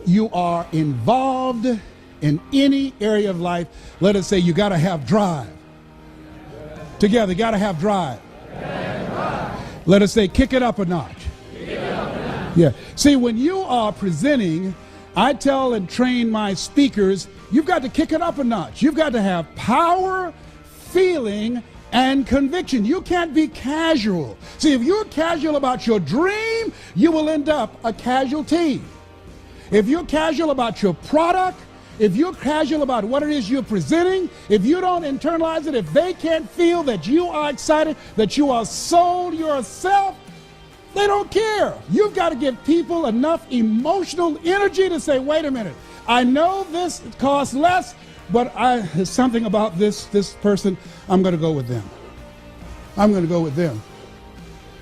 you are involved in any area of life, let us say you got to have drive. Together, got to have drive. Let us say kick it up a notch. Yeah. See, when you are presenting, I tell and train my speakers, you've got to kick it up a notch. You've got to have power, feeling, and conviction. You can't be casual. See, if you're casual about your dream, you will end up a casualty. If you're casual about your product, if you're casual about what it is you're presenting, if you don't internalize it, if they can't feel that you are excited, that you are sold yourself, they don't care. You've got to give people enough emotional energy to say, wait a minute, I know this costs less, but there's something about this person, I'm going to go with them. I'm going to go with them.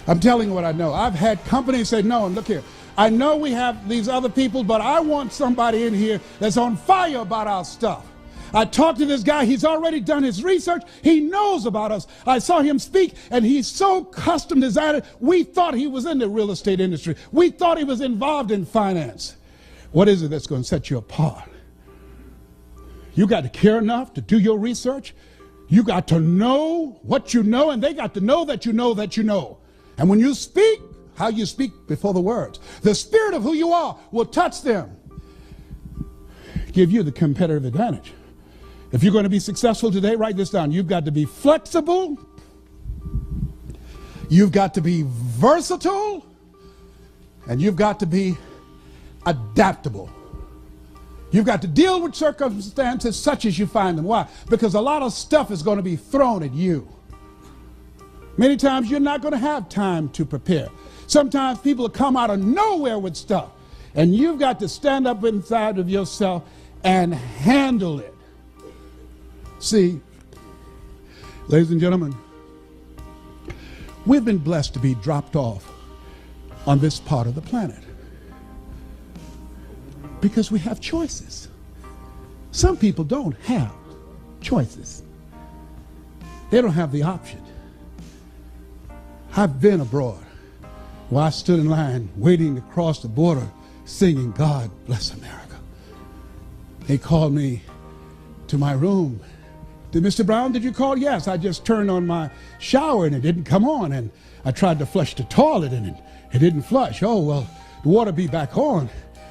I'm telling you what I know. I've had companies say, no, and look here, I know we have these other people, but I want somebody in here that's on fire about our stuff. I talked to this guy. He's already done his research. He knows about us. I saw him speak, and he's so custom designed. We thought he was in the real estate industry. We thought he was involved in finance. What is it that's going to set you apart? You got to care enough to do your research. You got to know what you know, and they got to know that you know that you know. And when you speak, how you speak before the words, the spirit of who you are will touch them, give you the competitive advantage. If you're going to be successful today, write this down. You've got to be flexible. You've got to be versatile. And you've got to be adaptable. You've got to deal with circumstances such as you find them. Why? Because a lot of stuff is going to be thrown at you. Many times you're not going to have time to prepare. Sometimes people come out of nowhere with stuff, and you've got to stand up inside of yourself and handle it. See, ladies and gentlemen, we've been blessed to be dropped off on this part of the planet. Because we have choices. Some people don't have choices. They don't have the option. I've been abroad where I stood in line waiting to cross the border singing, God Bless America. They called me to my room. Mr. Brown, did you call? Yes, I just turned on my shower and it didn't come on, and I tried to flush the toilet and it didn't flush. Oh, well, the water be back on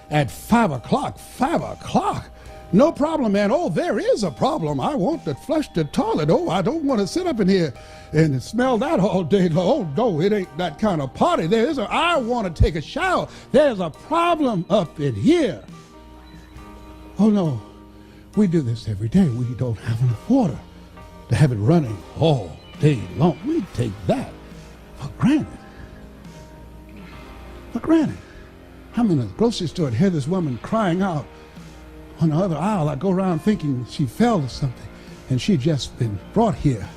at 5 o'clock. 5 o'clock? No problem, man. Oh, there is a problem. I want to flush the toilet. Oh, I don't want to sit up in here and smell that all day long. Oh, no, it ain't that kind of party. I want to take a shower. There's a problem up in here. Oh, no. We do this every day. We don't have enough water to have it running all day long. We take that for granted. For granted. I'm in a grocery store and hear this woman crying out on the other aisle. I go around thinking she fell or something, and she'd just been brought here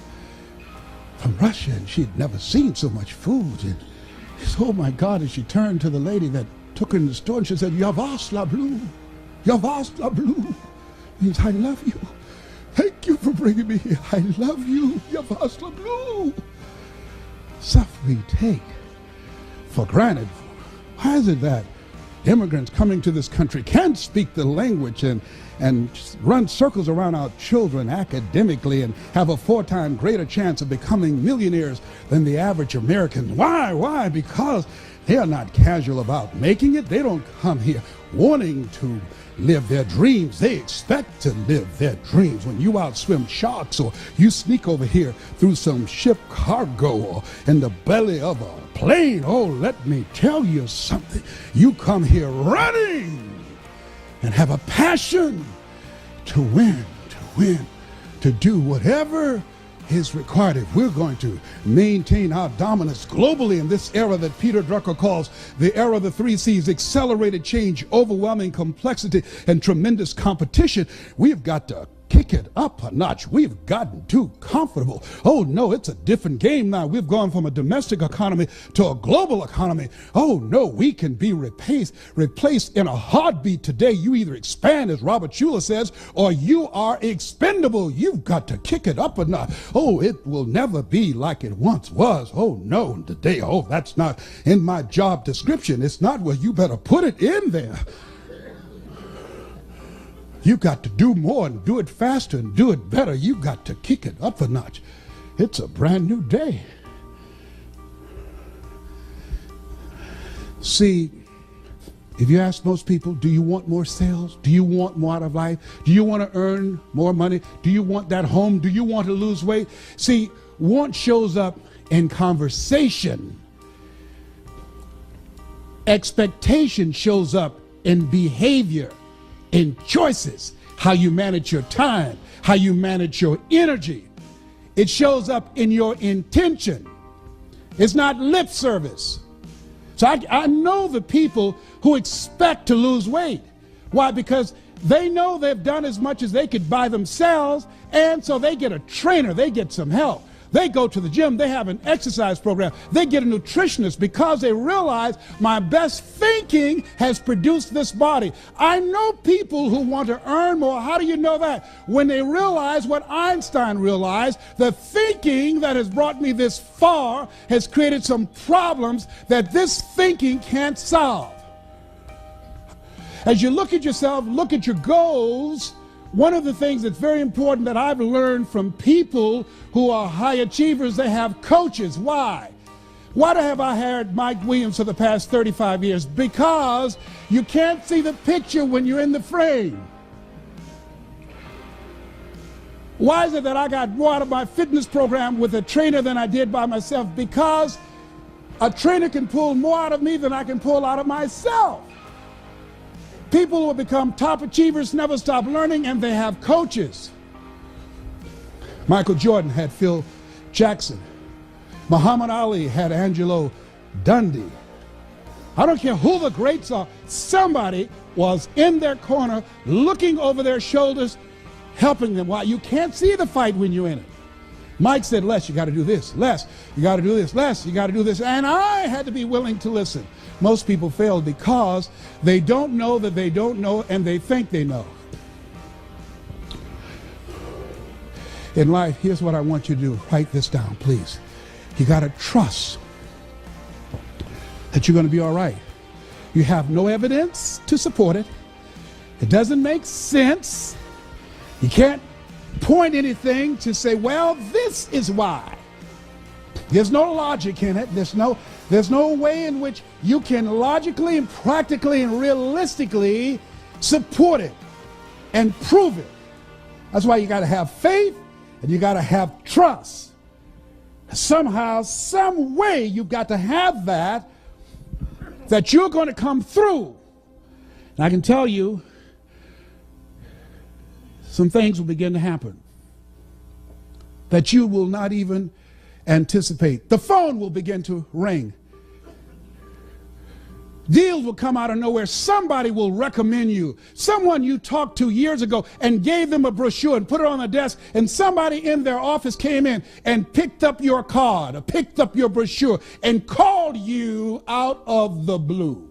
from Russia, and she'd never seen so much food. And oh my God, and she turned to the lady that took her in the store and she said, "Yavas la blue, Yavas la blue." Means I love you. Thank you for bringing me here. I love you. Yavas la blue. Stuff we take for granted. Why is it that immigrants coming to this country can't speak the language and run circles around our children academically and have a 4 times greater chance of becoming millionaires than the average American? Why? Why? Because they are not casual about making it. They don't come here wanting to live their dreams. They expect to live their dreams. When you outswim sharks, or you sneak over here through some ship cargo, or in the belly of a plane, oh, let me tell you something. You come here running and have a passion to win, to do whatever is required. If we're going to maintain our dominance globally in this era that Peter Drucker calls the era of the 3 C's, accelerated change, overwhelming complexity, and tremendous competition, we've got to kick it up a notch. We've gotten too comfortable. Oh no, it's a different game now. We've gone from a domestic economy to a global economy. Oh no, we can be replaced in a heartbeat today. You either expand, as Robert Schuller says, or you are expendable. You've got to kick it up a notch. Oh, it will never be like it once was. Oh no, today, oh, that's not in my job description. It's not. Well, you better put it in there. You got to do more and do it faster and do it better. You got to kick it up a notch. It's a brand new day. See, if you ask most people, do you want more sales? Do you want more out of life? Do you want to earn more money? Do you want that home? Do you want to lose weight? See, want shows up in conversation. Expectation shows up in behavior, in choices, how you manage your time, how you manage your energy. It shows up in your intention. It's not lip service. So I know the people who expect to lose weight. Why? Because they know they've done as much as they could by themselves, and so they get a trainer, they get some help. They go to the gym, they have an exercise program, they get a nutritionist because they realize my best thinking has produced this body. I know people who want to earn more. How do you know that? When they realize what Einstein realized, the thinking that has brought me this far has created some problems that this thinking can't solve. As you look at yourself, look at your goals, one of the things that's very important that I've learned from people who are high achievers, they have coaches. Why? Why have I hired Mike Williams for the past 35 years? Because you can't see the picture when you're in the frame. Why is it that I got more out of my fitness program with a trainer than I did by myself? Because a trainer can pull more out of me than I can pull out of myself. People who have become top achievers never stop learning, and they have coaches. Michael Jordan had Phil Jackson. Muhammad Ali had Angelo Dundee. I don't care who the greats are. Somebody was in their corner, looking over their shoulders, helping them. Why? You can't see the fight when you're in it. Mike said, Les, you got to do this. Les, you got to do this. Les, you got to do this. And I had to be willing to listen. most people fail because they don't know that they don't know, and they think they know. In life, here's what I want you to do. Write this down, please. You got to trust that you're going to be all right. You have no evidence to support it. It doesn't make sense. You can't point anything to say, well, this is why. There's no logic in it. There's no way in which you can logically and practically and realistically support it and prove it. That's why you got to have faith and you got to have trust. Somehow, some way, you've got to have that you're going to come through. And I can tell you, some things will begin to happen that you will not even anticipate. The phone will begin to ring. Deals will come out of nowhere. Somebody will recommend you. Someone you talked to years ago and gave them a brochure and put it on the desk, and somebody in their office came in and picked up your card or picked up your brochure and called you out of the blue.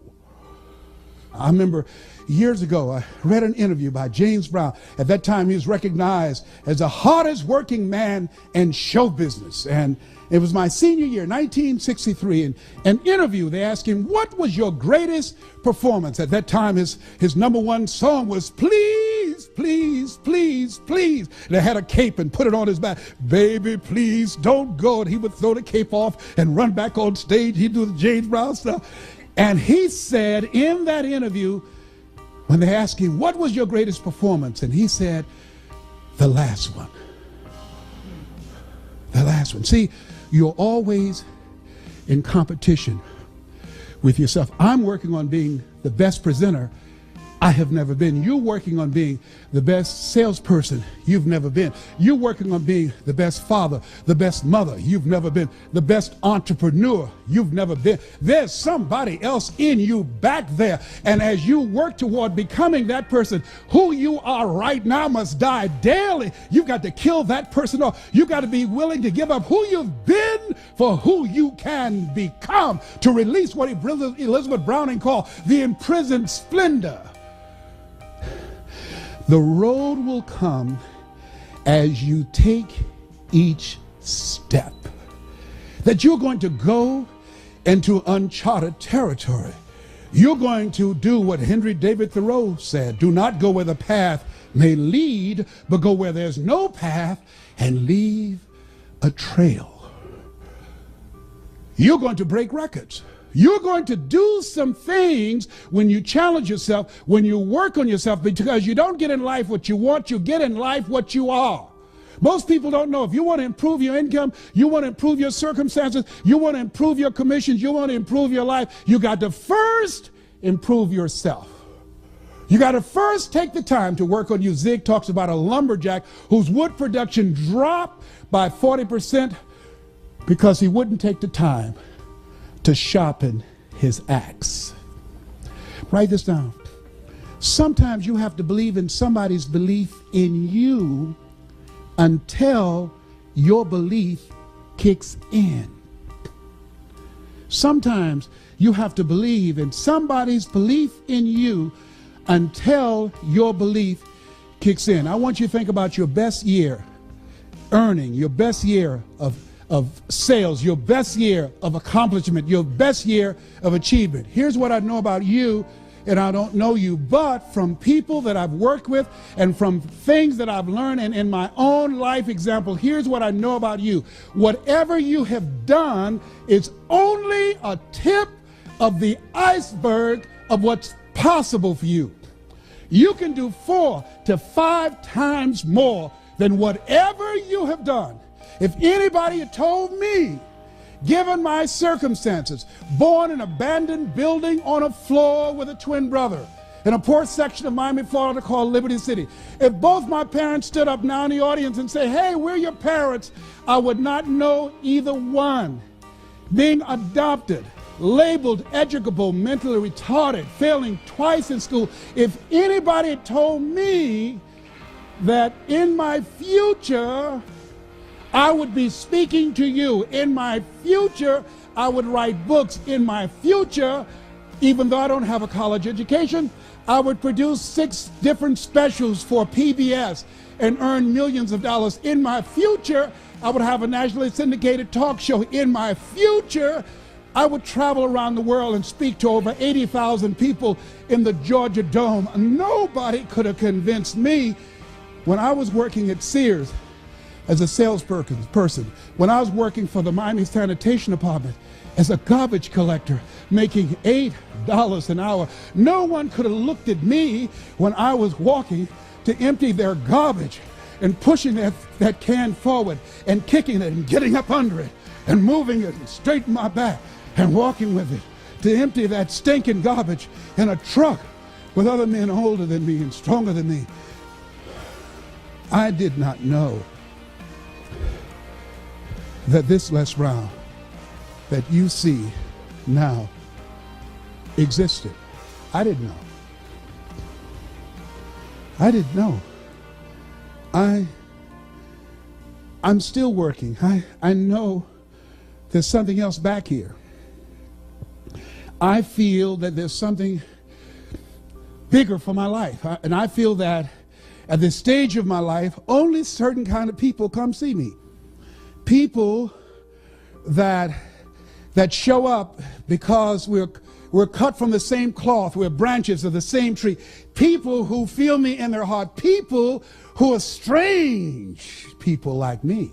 I remember years ago, I read an interview by James Brown. At that time, he was recognized as the hardest working man in show business. And it was my senior year, 1963. In an interview, they asked him, what was your greatest performance? At that time, his number one song was Please, Please, Please, Please. They had a cape and put it on his back. Baby, please don't go. And he would throw the cape off and run back on stage. He'd do the James Brown stuff. And he said in that interview, when they asked him, what was your greatest performance? And he said, the last one. The last one. See, you're always in competition with yourself. I'm working on being the best presenter I have never been. You're working on being the best salesperson you've never been. You're working on being the best father, the best mother you've never been, the best entrepreneur you've never been. There's somebody else in you back there. And as you work toward becoming that person, who you are right now must die daily. You've got to kill that person off. You've got to be willing to give up who you've been for who you can become, to release what Elizabeth Browning called the imprisoned splendor. The road will come as you take each step. That you're going to go into uncharted territory. You're going to do what Henry David Thoreau said. Do not go where the path may lead, but go where there's no path and leave a trail. You're going to break records. You're going to do some things when you challenge yourself, when you work on yourself, because you don't get in life what you want, you get in life what you are. Most people don't know. If you want to improve your income, you want to improve your circumstances, you want to improve your commissions, you want to improve your life, you got to first improve yourself. You got to first take the time to work on you. Zig talks about a lumberjack whose wood production dropped by 40% because he wouldn't take the time to sharpen his axe. Write this down. Sometimes you have to believe in somebody's belief in you until your belief kicks in. Sometimes you have to believe in somebody's belief in you until your belief kicks in. I want you to think about your best year earning, your best year of sales, your best year of accomplishment, your best year of achievement. Here's what I know about you, and I don't know you, but from people that I've worked with and from things that I've learned and in my own life example, here's what I know about you. Whatever you have done is only a tip of the iceberg of what's possible for you. You can do 4 to 5 times more than whatever you have done. If anybody had told me, given my circumstances, born in an abandoned building on a floor with a twin brother in a poor section of Miami, Florida called Liberty City, if both my parents stood up now in the audience and say, hey, we're your parents, I would not know either one. Being adopted, labeled educable, mentally retarded, failing twice in school, if anybody had told me that in my future I would be speaking to you, in my future I would write books, in my future Even though I don't have a college education, I would produce 6 different specials for PBS and earn millions of dollars. In my future, I would have a nationally syndicated talk show. In my future, I would travel around the world and speak to over 80,000 people in the Georgia Dome. Nobody could have convinced me when I was working at Sears as a salesperson, when I was working for the Miami Sanitation Department as a garbage collector, making $8 an hour. No one could have looked at me when I was walking to empty their garbage and pushing that can forward and kicking it and getting up under it and moving it and straightening my back and walking with it to empty that stinking garbage in a truck with other men older than me and stronger than me. I did not know that this Les Brown that you see now existed. I didn't know. I didn't know. I'm still working. I know there's something else back here. I feel that there's something bigger for my life. And I feel that at this stage of my life, only certain kind of people come see me. People that show up because we're cut from the same cloth, we're branches of the same tree. People who feel me in their heart. People who are strange people like me.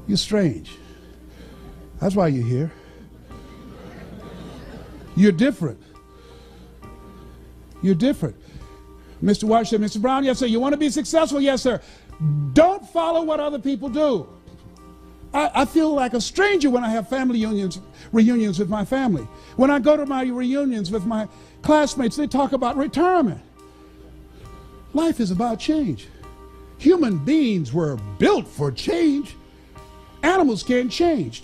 You're strange. That's why you're here. You're different. You're different. Mr. Washington, Mr. Brown, yes, sir. You want to be successful? Yes, sir. Don't follow what other people do. I feel like a stranger when I have family reunions with my family. When I go to my reunions with my classmates, they talk about retirement. Life is about change. Human beings were built for change. Animals can't change.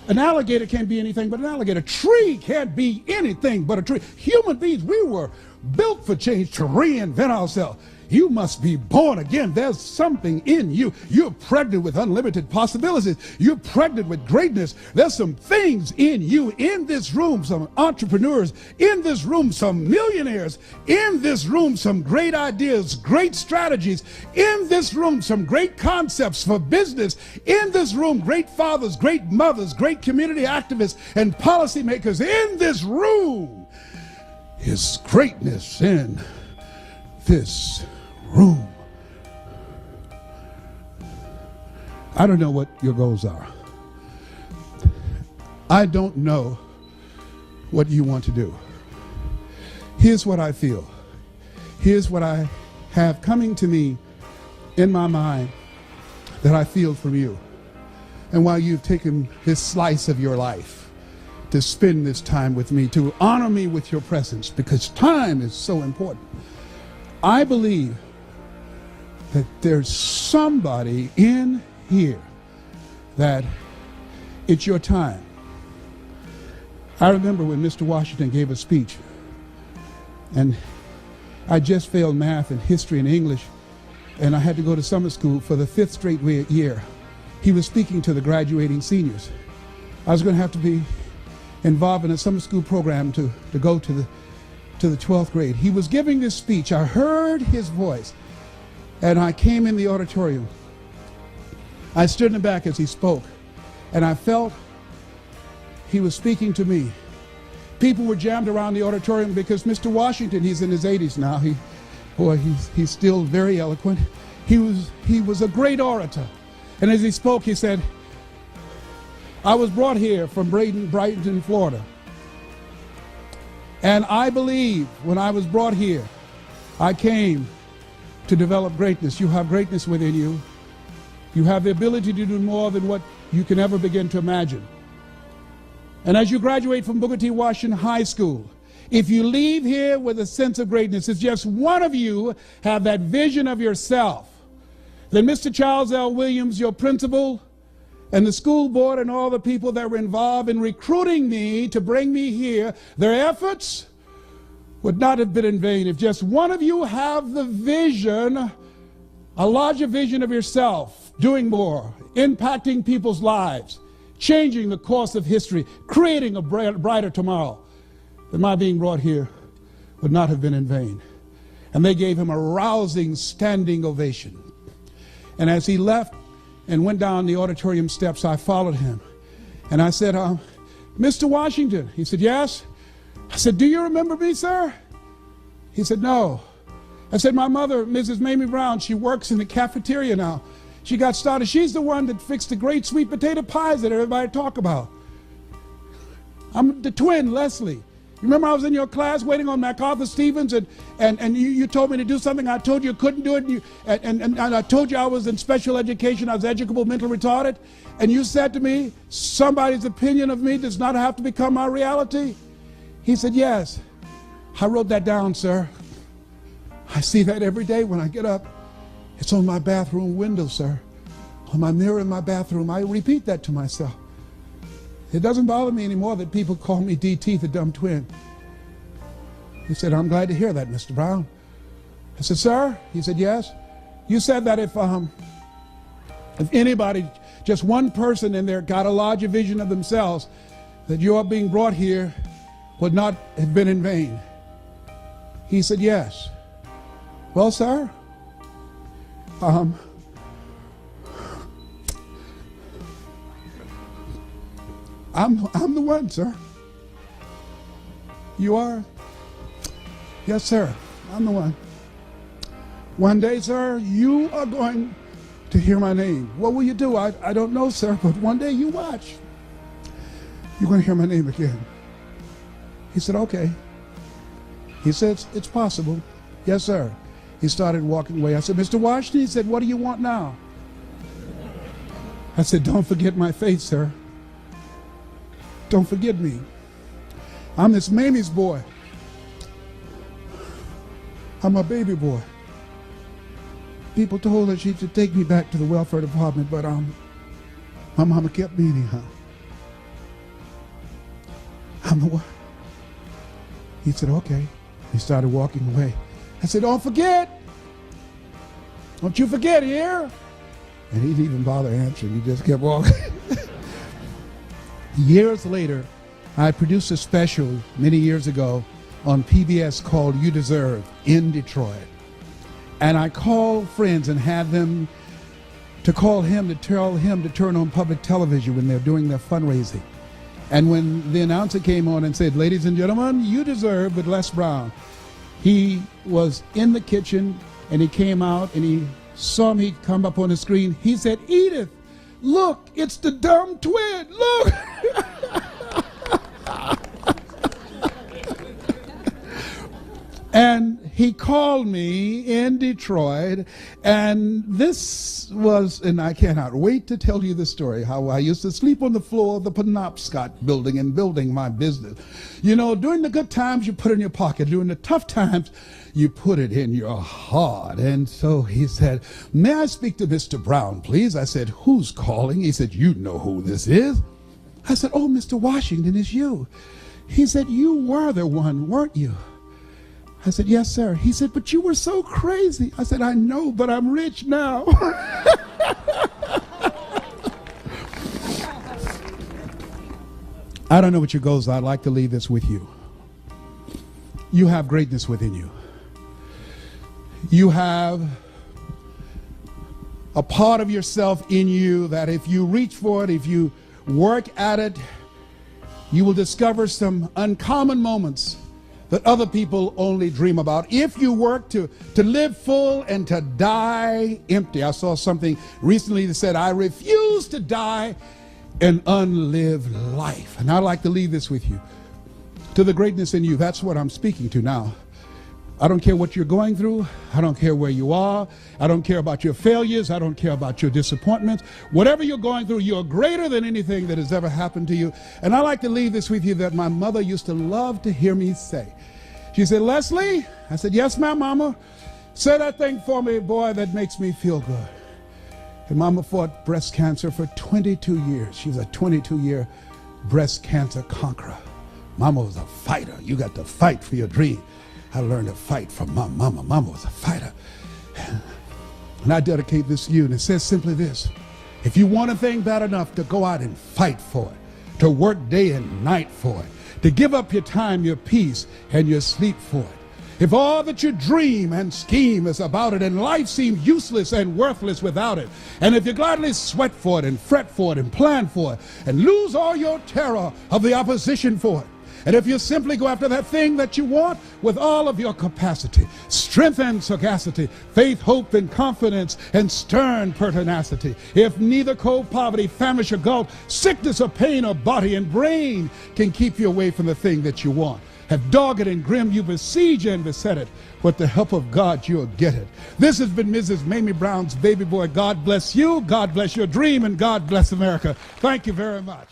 An alligator can't be anything but an alligator. A tree can't be anything but a tree. Human beings, we were built for change, to reinvent ourselves. You must be born again. There's something in you. You're pregnant with unlimited possibilities. You're pregnant with greatness. There's some things in you. In this room, some entrepreneurs. In this room, some millionaires. In this room, some great ideas, great strategies. In this room, some great concepts for business. In this room, great fathers, great mothers, great community activists and policymakers. In this room is greatness. In this room. I don't know what your goals are. I don't know what you want to do. Here's what I feel. Here's what I have coming to me in my mind that I feel from you. And while you've taken this slice of your life to spend this time with me, to honor me with your presence, because time is so important, I believe that there's somebody in here that it's your time. I remember when Mr. Washington gave a speech, and I just failed math and history and English, and I had to go to summer school for the 5th straight year. He was speaking to the graduating seniors. I was going to have to be involved in a summer school program to go to the 12th grade. He was giving this speech. I heard his voice, and I came in the auditorium. I stood in the back as he spoke, and I felt he was speaking to me. People were jammed around the auditorium because Mr. Washington, he's in his 80s now. He's still very eloquent. He was a great orator. And as he spoke, he said, I was brought here from Brighton, Florida. And I believe when I was brought here, I came to develop greatness. You have greatness within you. You have the ability to do more than what you can ever begin to imagine. And as you graduate from Booker T. Washington High School, if you leave here with a sense of greatness, it's just one of you have that vision of yourself, then Mr. Charles L. Williams, your principal, and the school board and all the people that were involved in recruiting me to bring me here, their efforts would not have been in vain. If just one of you have the vision, a larger vision of yourself, doing more, impacting people's lives, changing the course of history, creating a brighter tomorrow, that my being brought here would not have been in vain. And they gave him a rousing standing ovation. And as he left and went down the auditorium steps, I followed him. And I said, Mr. Washington. He said, yes. I said, do you remember me, sir? He said, no. I said, my mother, Mrs. Mamie Brown, she works in the cafeteria now. She got started. She's the one that fixed the great sweet potato pies that everybody talk about. I'm the twin, Leslie. Remember I was in your class waiting on MacArthur Stevens and you told me to do something. I told you couldn't do it. And I told you I was in special education. I was educable, mentally retarded. And you said to me, somebody's opinion of me does not have to become my reality. He said, yes. I wrote that down, sir. I see that every day when I get up. It's on my bathroom window, sir. On my mirror in my bathroom. I repeat that to myself. It doesn't bother me anymore that people call me DT, the dumb twin. He said, I'm glad to hear that, Mr. Brown. I said, sir? He said, yes. You said that if anybody, just one person in there got a larger vision of themselves, that your being brought here would not have been in vain. He said, yes. Well, sir, I'm the one, sir. You are? Yes, sir. I'm the one. One day, sir, you are going to hear my name. What will you do? I don't know, sir, but one day you watch. You're going to hear my name again. He said, okay. He said, it's possible. Yes, sir. He started walking away. I said, Mr. Washington, he said, what do you want now? I said, don't forget my faith, sir. Don't forget me. I'm Miss Mamie's boy. I'm a baby boy. People told her she should take me back to the welfare department, but my mama kept me anyhow. I'm the one. He said, okay. He started walking away. I said, don't forget. Don't you forget here. And he didn't even bother answering. He just kept walking. Years later, I produced a special many years ago on PBS called You Deserve in Detroit. And I called friends and had them to call him to tell him to turn on public television when they're doing their fundraising. And when the announcer came on and said, ladies and gentlemen, You Deserve with Les Brown, he was in the kitchen and he came out and he saw me come up on the screen. He said, Edith, look, it's the dumb twin, look. And he called me in Detroit, and this was, and I cannot wait to tell you the story, how I used to sleep on the floor of the Penobscot building and building my business. You know, during the good times, you put it in your pocket. During the tough times, you put it in your heart. And so he said, may I speak to Mr. Brown, please? I said, who's calling? He said, you know who this is. I said, oh, Mr. Washington, it's you. He said, you were the one, weren't you? I said, yes, sir. He said, but you were so crazy. I said, I know, but I'm rich now. I don't know what your goals are. I'd like to leave this with you. You have greatness within you. You have a part of yourself in you that if you reach for it, if you work at it, you will discover some uncommon moments that other people only dream about. If you work to live full and to die empty. I saw something recently that said, I refuse to die an unlived life. And I'd like to leave this with you. To the greatness in you, that's what I'm speaking to now. I don't care what you're going through. I don't care where you are. I don't care about your failures. I don't care about your disappointments. Whatever you're going through, you're greater than anything that has ever happened to you. And I like to leave this with you that my mother used to love to hear me say. She said, Leslie, I said, yes, ma'am, mama. Say that thing for me, boy, that makes me feel good. And mama fought breast cancer for 22 years. She was a 22-year breast cancer conqueror. Mama was a fighter. You got to fight for your dream. I learned to fight from my mama. Mama was a fighter. And I dedicate this to you. And it says simply this. If you want a thing bad enough to go out and fight for it, to work day and night for it, to give up your time, your peace, and your sleep for it. If all that you dream and scheme is about it, and life seems useless and worthless without it, and if you gladly sweat for it and fret for it and plan for it and lose all your terror of the opposition for it, and if you simply go after that thing that you want with all of your capacity, strength and sagacity, faith, hope, and confidence, and stern pertinacity, if neither cold poverty, famish, or gulf, sickness or pain or body and brain can keep you away from the thing that you want, have dogged and grim you besiege and beset it, with the help of God you'll get it. This has been Mrs. Mamie Brown's Baby Boy. God bless you, God bless your dream, and God bless America. Thank you very much.